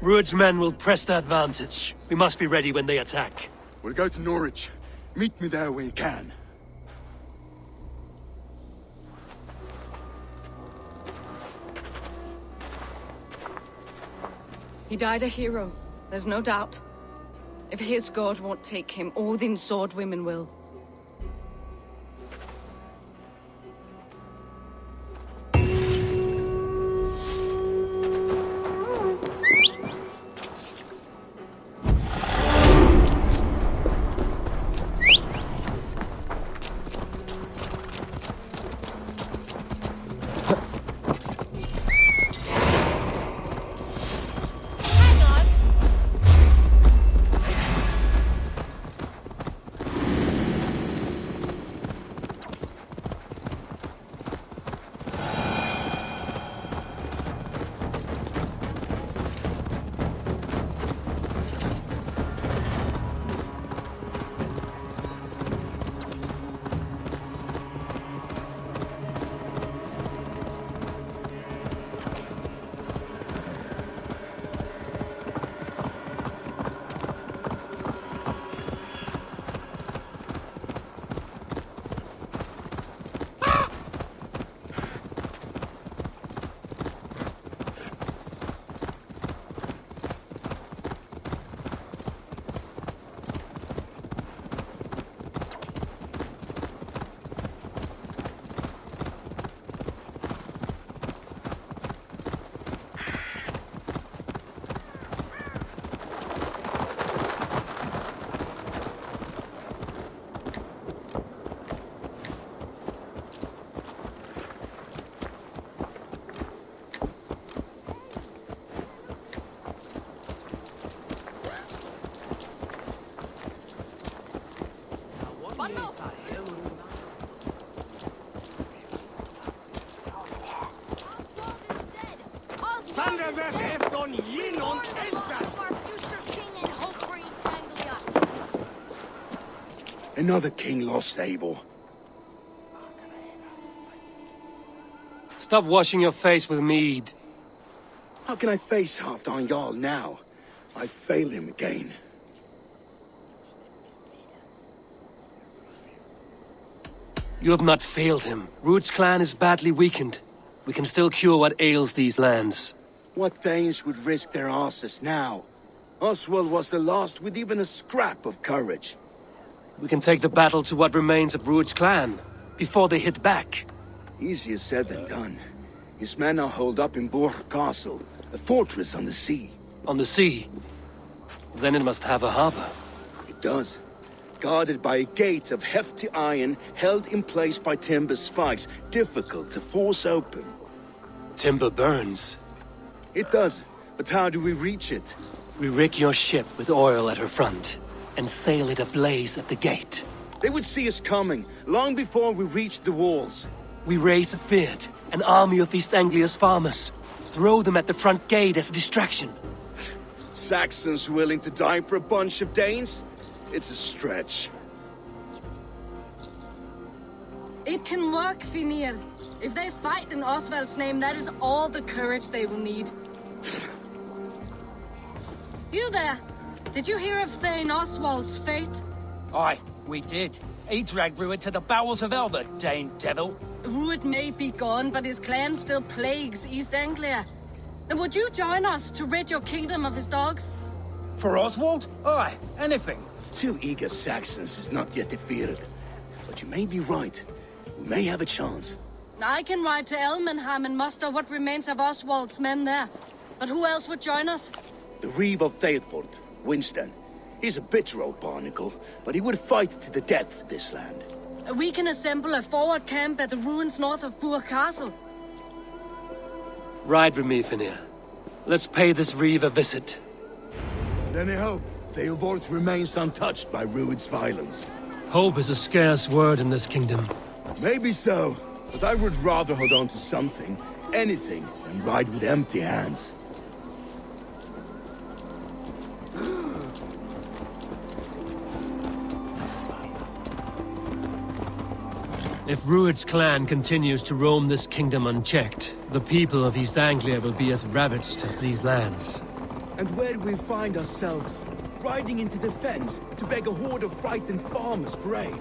Rued's men will press the advantage. We must be ready when they attack. We'll go to Norwich. Meet me there when you can. He died a hero, there's no doubt. If his god won't take him, Odin's sword women will. Another king lost, Eivor. Stop washing your face with mead. How can I face Halfdan Jarl now? I failed him again. You have not failed him. Rued's clan is badly weakened. We can still cure what ails these lands. What Danes would risk their asses now? Oswald was the last with even a scrap of courage. We can take the battle to what remains of Rued's clan, before they hit back. Easier said than done. His men are holed up in Borg Castle, a fortress on the sea. On the sea? Then it must have a harbor. It does. Guarded by a gate of hefty iron, held in place by timber spikes, difficult to force open. Timber burns. It does, but how do we reach it? We rig your ship with oil at her front, and sail it ablaze at the gate. They would see us coming, long before we reached the walls. We raise a Fyrd, an army of East-Anglia's farmers. Throw them at the front gate as a distraction. Saxons willing to die for a bunch of Danes? It's a stretch. It can work, Finir. If they fight in Oswald's name, that is all the courage they will need. You there! Did you hear of Thane Oswald's fate? Aye, we did. He dragged Rued to the bowels of Elba, Dane devil. Rued may be gone, but his clan still plagues East-Anglia. And would you join us to rid your kingdom of his dogs? For Oswald? Aye, anything. 2 eager Saxons is not yet defeated. But you may be right. We may have a chance. I can ride to Elmenham and muster what remains of Oswald's men there. But who else would join us? The Reeve of Thetford, Winston. He's a bitter old barnacle, but he would fight to the death for this land. We can assemble a forward camp at the ruins north of Burg Castle. Ride with me, Finir. Let's pay this Reeve a visit. With any hope, Eivor remains untouched by Rued's violence. Hope is a scarce word in this kingdom. Maybe so, but I would rather hold on to something, anything, than ride with empty hands. If Rued's clan continues to roam this kingdom unchecked, the people of East Anglia will be as ravaged as these lands. And where do we find ourselves? Riding into the fens to beg a horde of frightened farmers for aid.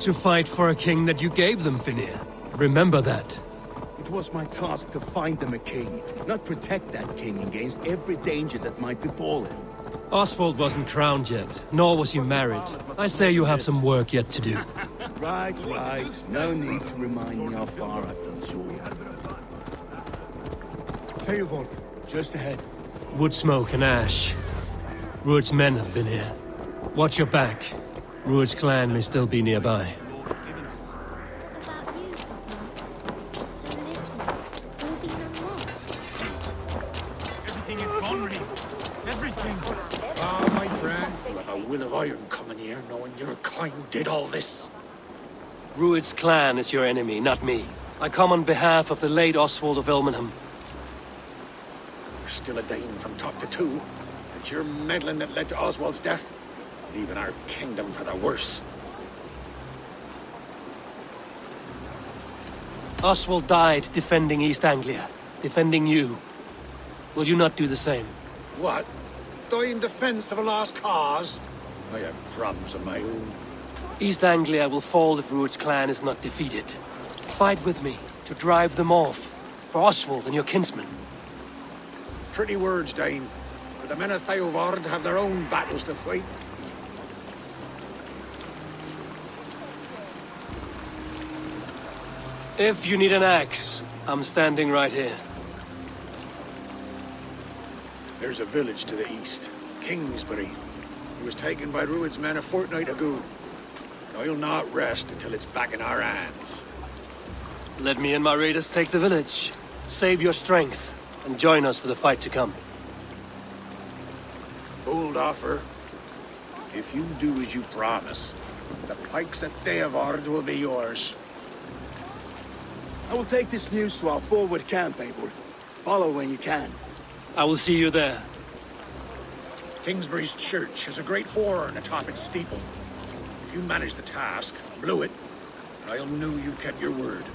To fight for a king that you gave them, Finir. Remember that. It was my task to find them a king, not protect that king against every danger that might befall him. Oswald wasn't crowned yet, nor was he married. I say you have some work yet to do. Right. No need to remind me how far I fell short. Eivor, just ahead. Wood smoke and ash. Rued's men have been here. Watch your back. Rued's clan may still be nearby. Everything is gone, Reeve. Everything. Ah, my friend, you have a will of iron coming here, knowing your kind did all this. Rued's clan is your enemy, not me. I come on behalf of the late Oswald of Ilmenham. You're still a Dane from top to two. It's your meddling that led to Oswald's death, leaving our kingdom for the worse. Oswald died defending East-Anglia, defending you. Will you not do the same? What? Die in defense of a lost cause? I have problems of my own. East-Anglia will fall if Rued's clan is not defeated. Fight with me to drive them off, for Oswald and your kinsmen. Pretty words, Dane. But the men of Eivor have their own battles to fight. If you need an axe, I'm standing right here. There's a village to the east, Kingsbury. It was taken by Rued's men a fortnight ago. And I'll not rest until it's back in our hands. Let me and my raiders take the village. Save your strength, and join us for the fight to come. Bold offer. If you do as you promise, the pikes at Eivor will be yours. I will take this news to our forward camp, Eivor. Follow when you can. I will see you there. Kingsbury's church has a great horn atop its steeple. If you manage the task, blew it, I'll know you kept your word.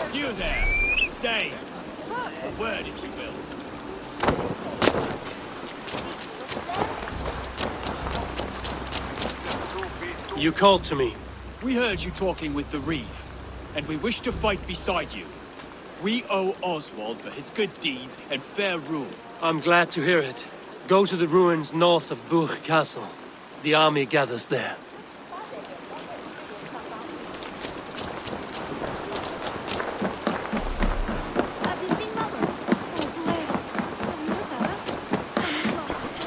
It's you there, Dane. A word, if you will. You called to me. We heard you talking with the Reeve, and we wish to fight beside you. We owe Oswald for his good deeds and fair rule. I'm glad to hear it. Go to the ruins north of Burg Castle. The army gathers there. Have you seen Mother? Oh, blessed. Mother? He's lost his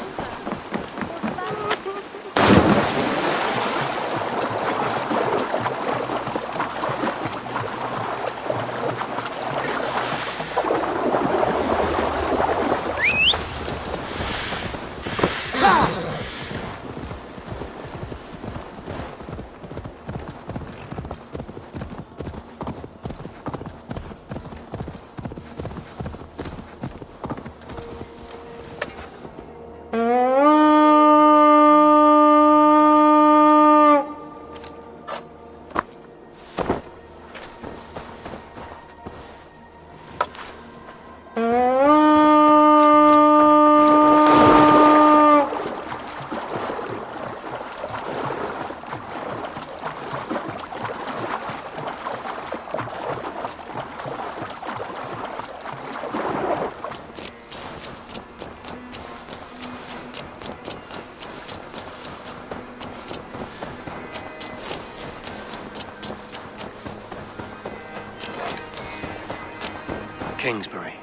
Kingsbury,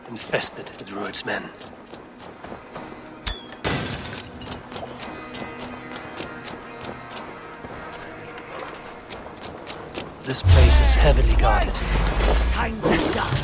infested with Rued's men. This place is heavily guarded. Time to die.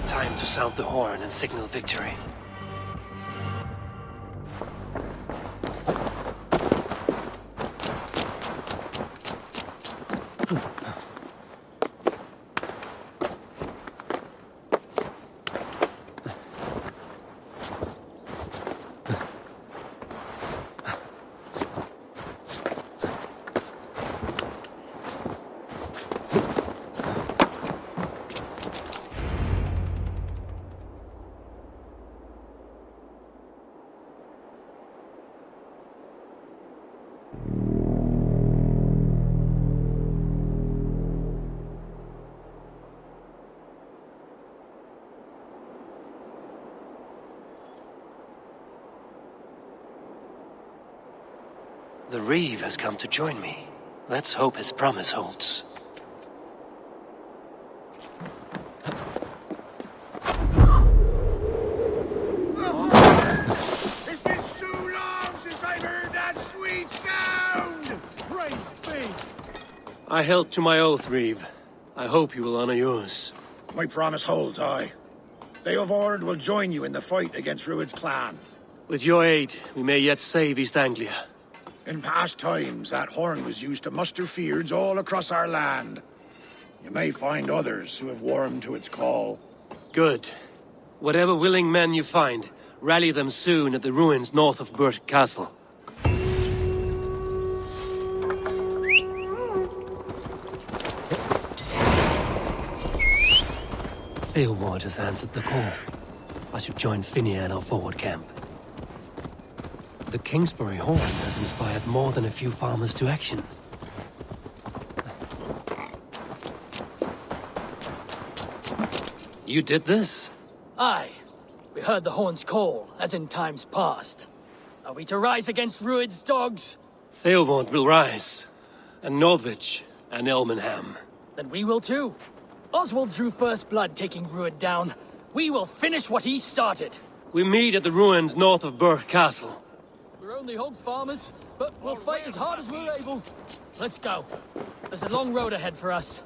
Time to sound the horn and signal victory. The Reeve has come to join me. Let's hope his promise holds. It's been so long since I've heard that sweet sound! Praise be! I held to my oath, Reeve. I hope you will honor yours. My promise holds, aye. Eivor will join you in the fight against Rued's clan. With your aid, we may yet save East-Anglia. In past times, that horn was used to muster fyrds all across our land. You may find others who have warmed to its call. Good. Whatever willing men you find, rally them soon at the ruins north of Burt Castle. Eivor has answered the call. I should join Finnia at our forward camp. The Kingsbury horn has inspired more than a few farmers to action. You did this? Aye. We heard the horn's call, as in times past. Are we to rise against Rued's dogs? Theobald will rise, and Norwich, and Elmenham. Then we will too. Oswald drew first blood taking Rued down. We will finish what he started. We meet at the ruins north of Burt Castle. We're only hog farmers, but we'll fight as hard as we're able. Let's go. There's a long road ahead for us.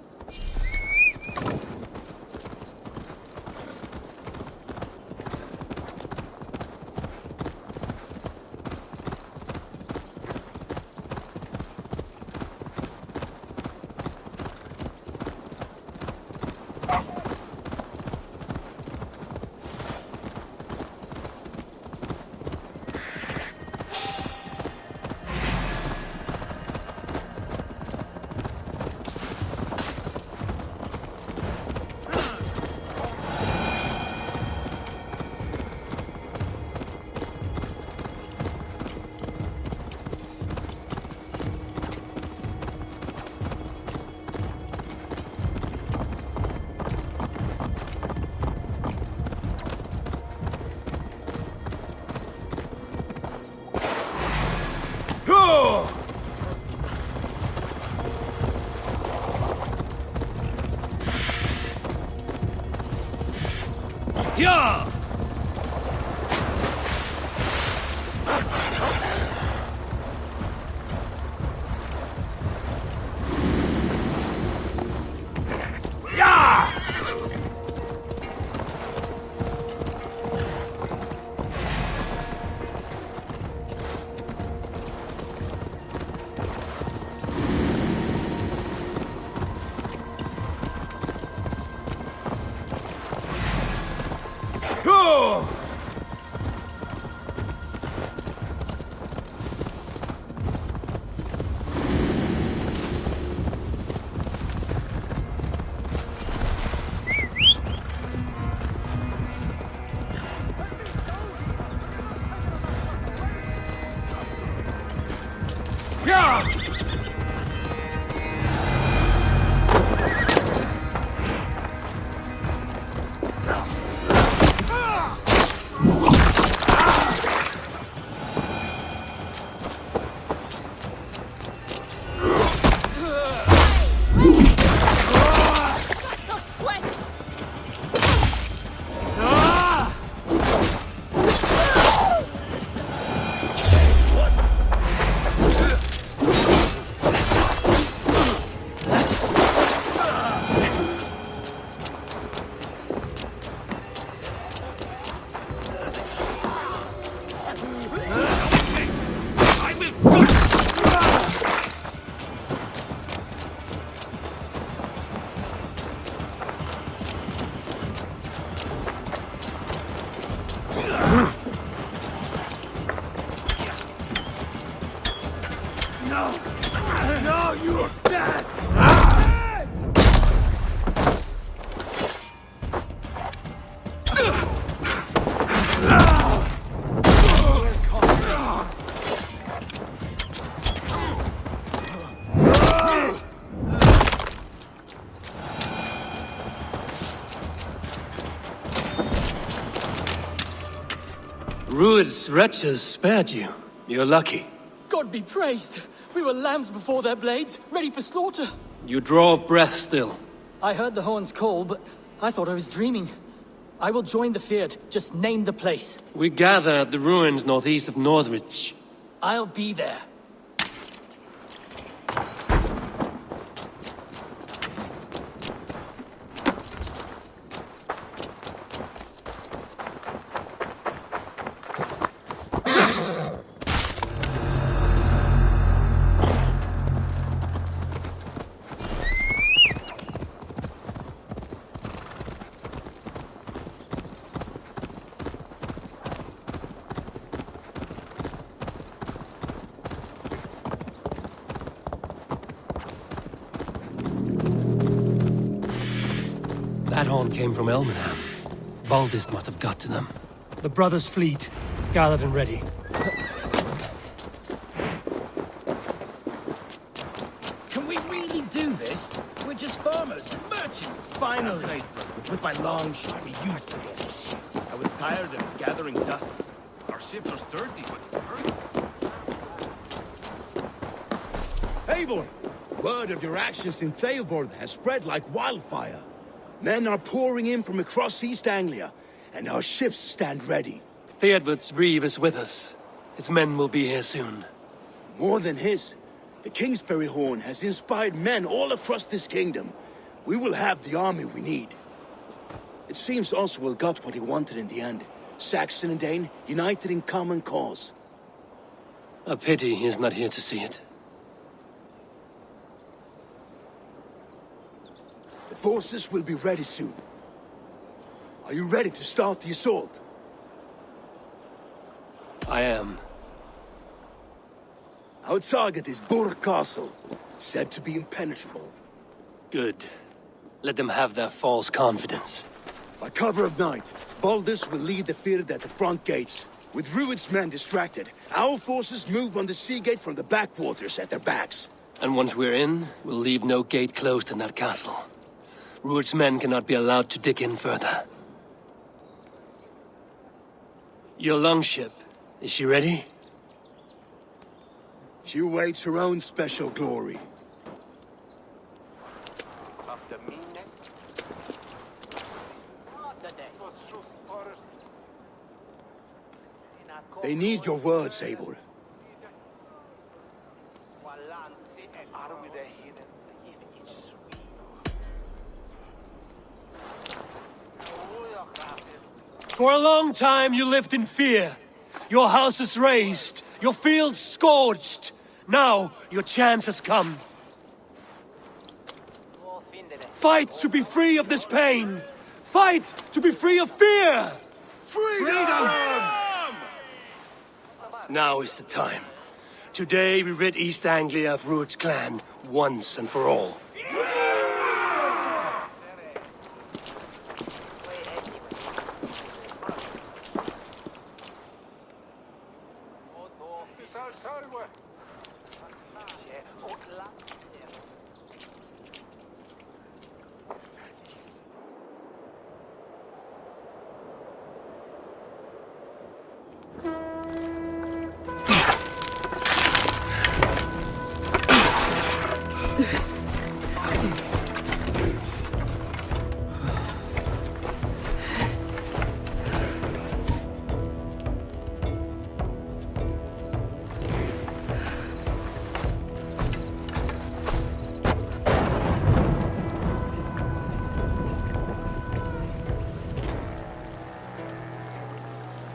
Yeah! Go! Rued's wretches spared you. You're lucky. God be praised! We were lambs before their blades, ready for slaughter. You draw breath still. I heard the horns call, but I thought I was dreaming. I will join the Fyrd. Just name the place. We gather at the ruins northeast of Norwich. I'll be there. That horn came from Elmenham. Baldist must have got to them. The brothers' fleet, gathered and ready. Can we really do this? We're just farmers and merchants. Finally, with my long shot, we used to get shit. I was tired of gathering dust. Our ships are sturdy, but Eivor! Word of your actions in Eivor has spread like wildfire. Men are pouring in from across East-Anglia, and our ships stand ready. Theodward's reeve is with us. His men will be here soon. More than his, the Kingsbury Horn has inspired men all across this kingdom. We will have the army we need. It seems Oswald got what he wanted in the end. Saxon and Dane united in common cause. A pity he's not here to see it. The forces will be ready soon. Are you ready to start the assault? I am. Our target is Burg Castle, said to be impenetrable. Good. Let them have their false confidence. By cover of night, Baldus will lead the Fyrd at the front gates. With Rued's men distracted, our forces move on the sea gate from the backwaters at their backs. And once we're in, we'll leave no gate closed in that castle. Rued's men cannot be allowed to dig in further. Your longship, is she ready? She awaits her own special glory. They need your words, Eivor. For a long time you lived in fear. Your houses razed, your fields scorched. Now your chance has come. Fight to be free of this pain. Fight to be free of fear. Freedom! Now is the time. Today we rid East-Anglia of Rued's clan once and for all.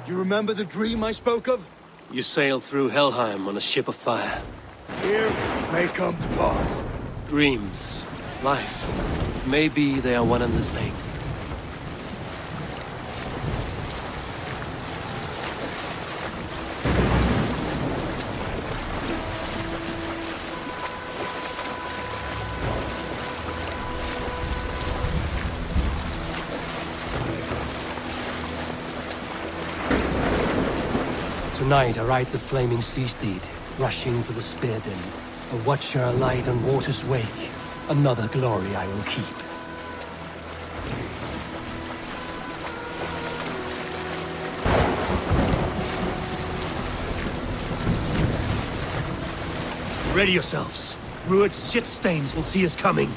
You remember the dream I spoke of? You sailed through Helheim on a ship of fire. Here it may come to pass. Dreams, life, maybe they are one and the same. Tonight I ride the flaming sea steed, rushing for the spear den. A watcher alight on water's wake. Another glory I will keep. Ready yourselves. Rued's shit stains will see us coming.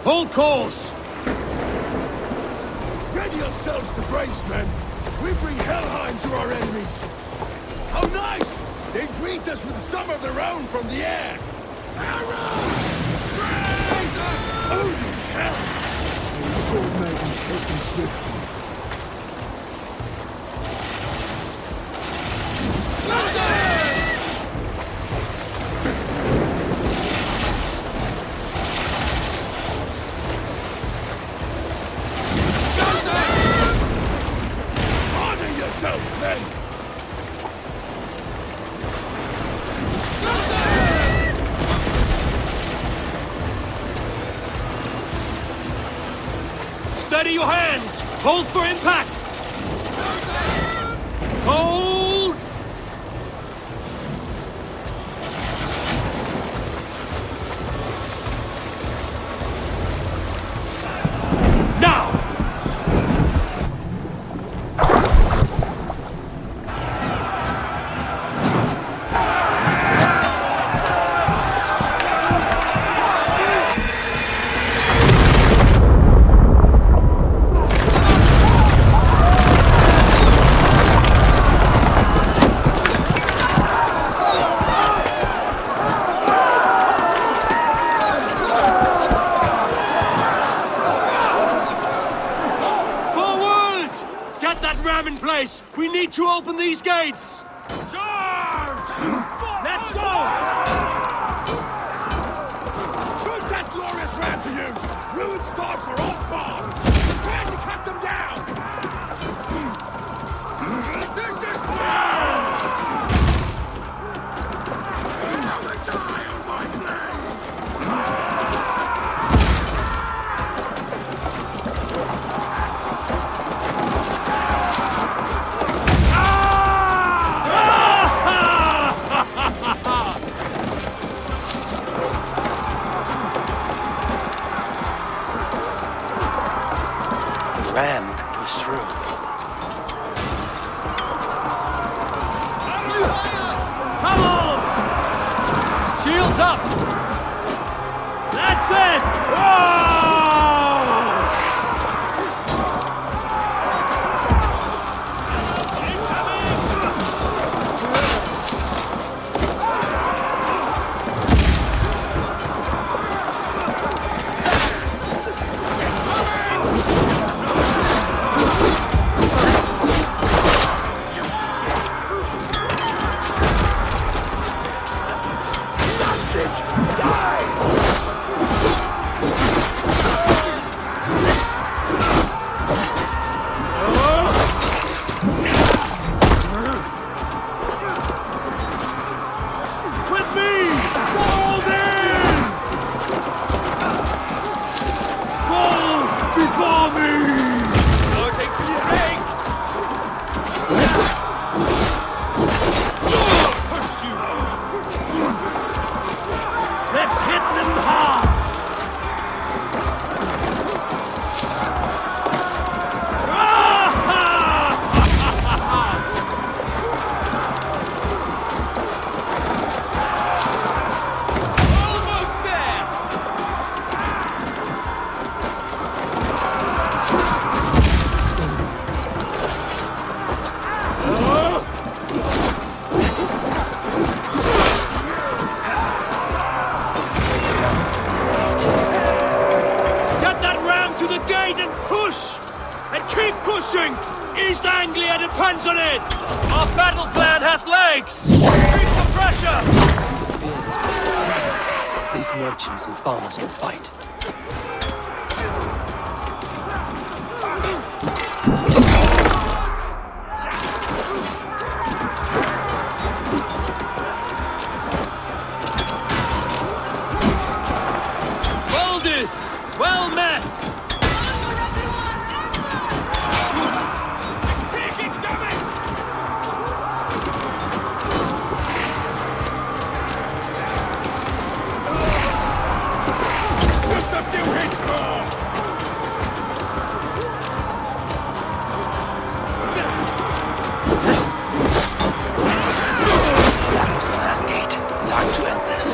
Hold course! Ready yourselves to brace, men! We bring Helheim to our enemies! How nice! They greet us with some of their own from the air! Arrows! Odin's hell! The sword maidens taken swiftly. Steady your hands! Hold for impact! Hold! Now! In place! We need to open these gates! Charge! Let's go! Shoot that glorious ram to use! Ruined dogs are all farm! Prepare to cut them down! This is fire! Now they die on my blade! Ram could push through. Come on! Shields up! That's it! Whoa! East-Anglia depends on it! Our battle plan has legs! Keep the pressure! These merchants and farmers can fight. Well met! That was the last gate. Time to end this.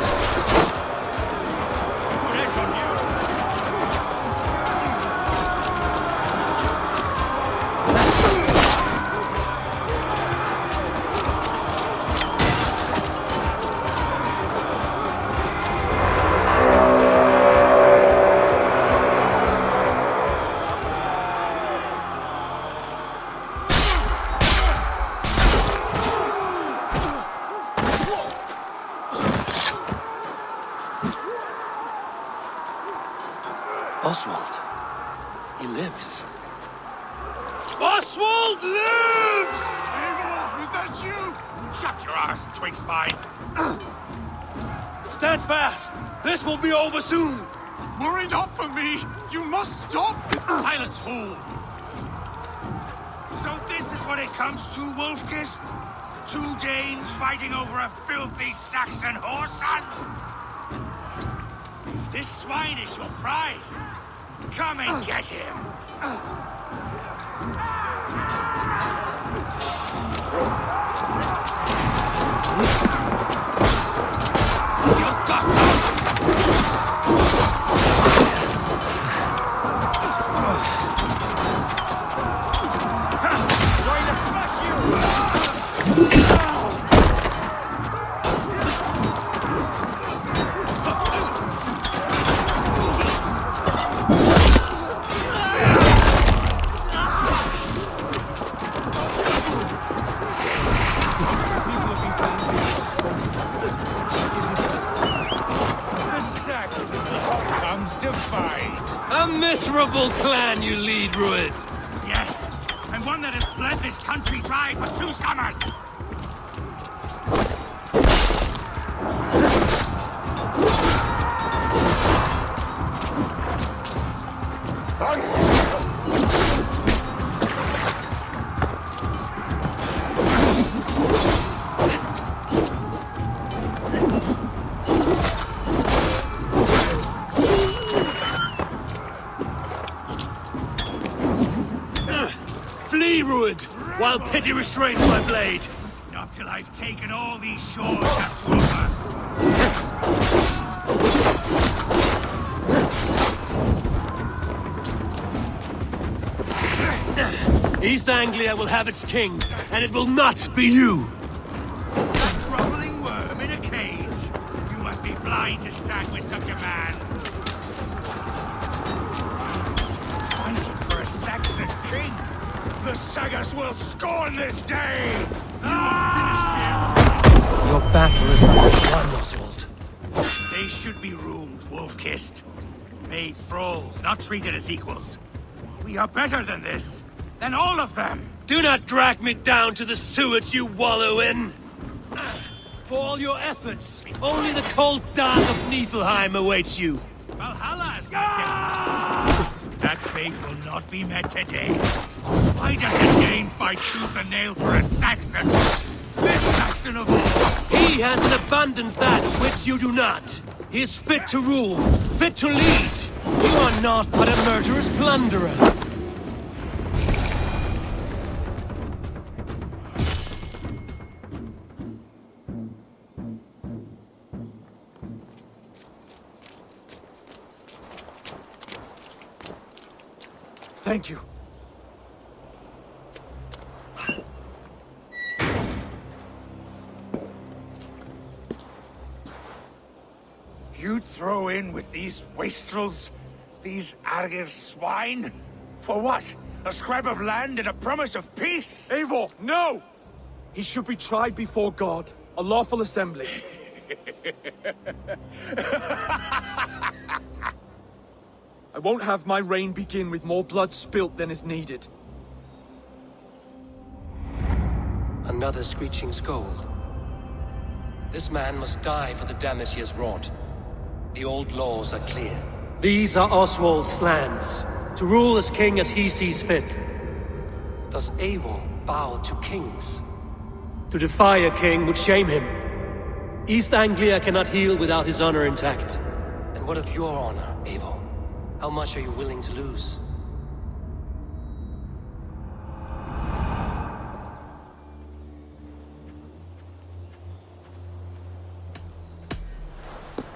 Oswald. He lives. Oswald lives! Eivor, is that you? Shut your arse, twig spine. Stand fast! This will be over soon! Worry not for me! You must stop! Silence, fool! So this is what it comes to, Wolfkist? 2 Danes fighting over a filthy Saxon whoreson? If this swine is your prize, come and get him! You've got him! Going to smash you! A miserable clan you lead, Rued. Yes, and one that has bled this country dry for 2 summers! Flee, Rued, while pity restrains my blade. Not till I've taken all these shores have to offer. East-Anglia will have its king, and it will not be you! That groveling worm in a cage? You must be blind to stand with such a man. Fighting for a Saxon king? The Sagas will scorn this day! You are finished here! Your battle is not won, Oswald. They should be roomed, Wolf-kissed. Made thralls, not treated as equals. We are better than this. Than all of them! Do not drag me down to the sewage you wallow in! For all your efforts, only the cold dark of Niflheim awaits you. Valhalla is my destiny. That fate will not be met today. Why does a Dane fight tooth and nail for a Saxon? This Saxon of all! He has an abundance that which you do not. He is fit to rule, fit to lead. You are not but a murderous plunderer. Thank you. You'd throw in with these wastrels? These Argir swine? For what? A scrap of land and a promise of peace? Eivor, no! He should be tried before God, a lawful assembly. I won't have my reign begin with more blood spilt than is needed. Another screeching scold. This man must die for the damage he has wrought. The old laws are clear. These are Oswald's lands, to rule as king as he sees fit. Does Eivor bow to kings? To defy a king would shame him. East-Anglia cannot heal without his honor intact. And what of your honor, Eivor? How much are you willing to lose?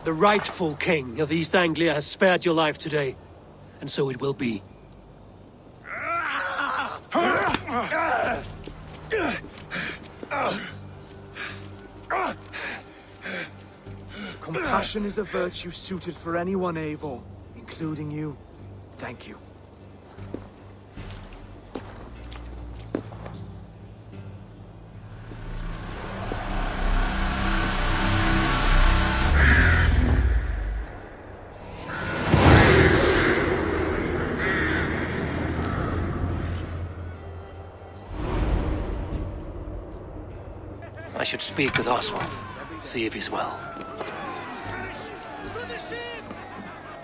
The rightful king of East-Anglia has spared your life today, and so it will be. Compassion is a virtue suited for anyone, Eivor, including you. Thank you. I should speak with Oswald, see if he's well.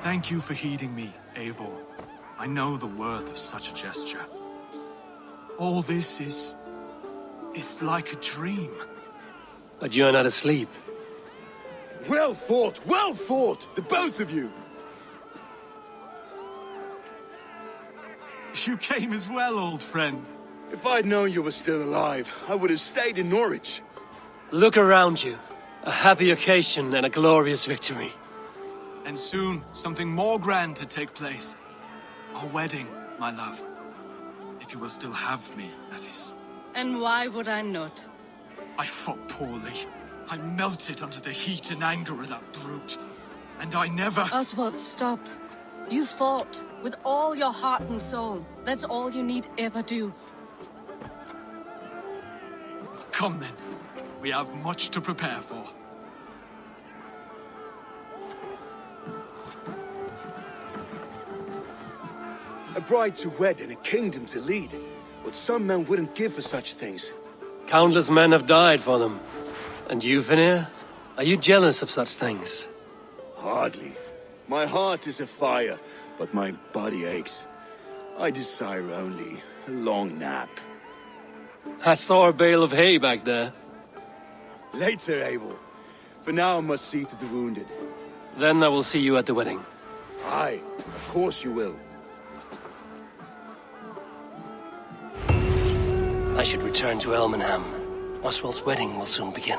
Thank you for heeding me, Eivor. I know the worth of such a gesture. All this is like a dream. But you're not asleep. Well fought, the both of you! You came as well, old friend. If I'd known you were still alive, I would have stayed in Norwich. Look around you. A happy occasion and a glorious victory. And soon, something more grand to take place. Our wedding, my love. If you will still have me, that is. And why would I not? I fought poorly. I melted under the heat and anger of that brute. And I never... Oswald, stop. You fought with all your heart and soul. That's all you need ever do. Come then. We have much to prepare for. A bride to wed and a kingdom to lead. What some men wouldn't give for such things. Countless men have died for them. And you, Vanir? Are you jealous of such things? Hardly. My heart is afire, but my body aches. I desire only a long nap. I saw a bale of hay back there. Later, Eivor. For now, I must see to the wounded. Then I will see you at the wedding. Aye, of course you will. I should return to Elmenham. Oswald's wedding will soon begin.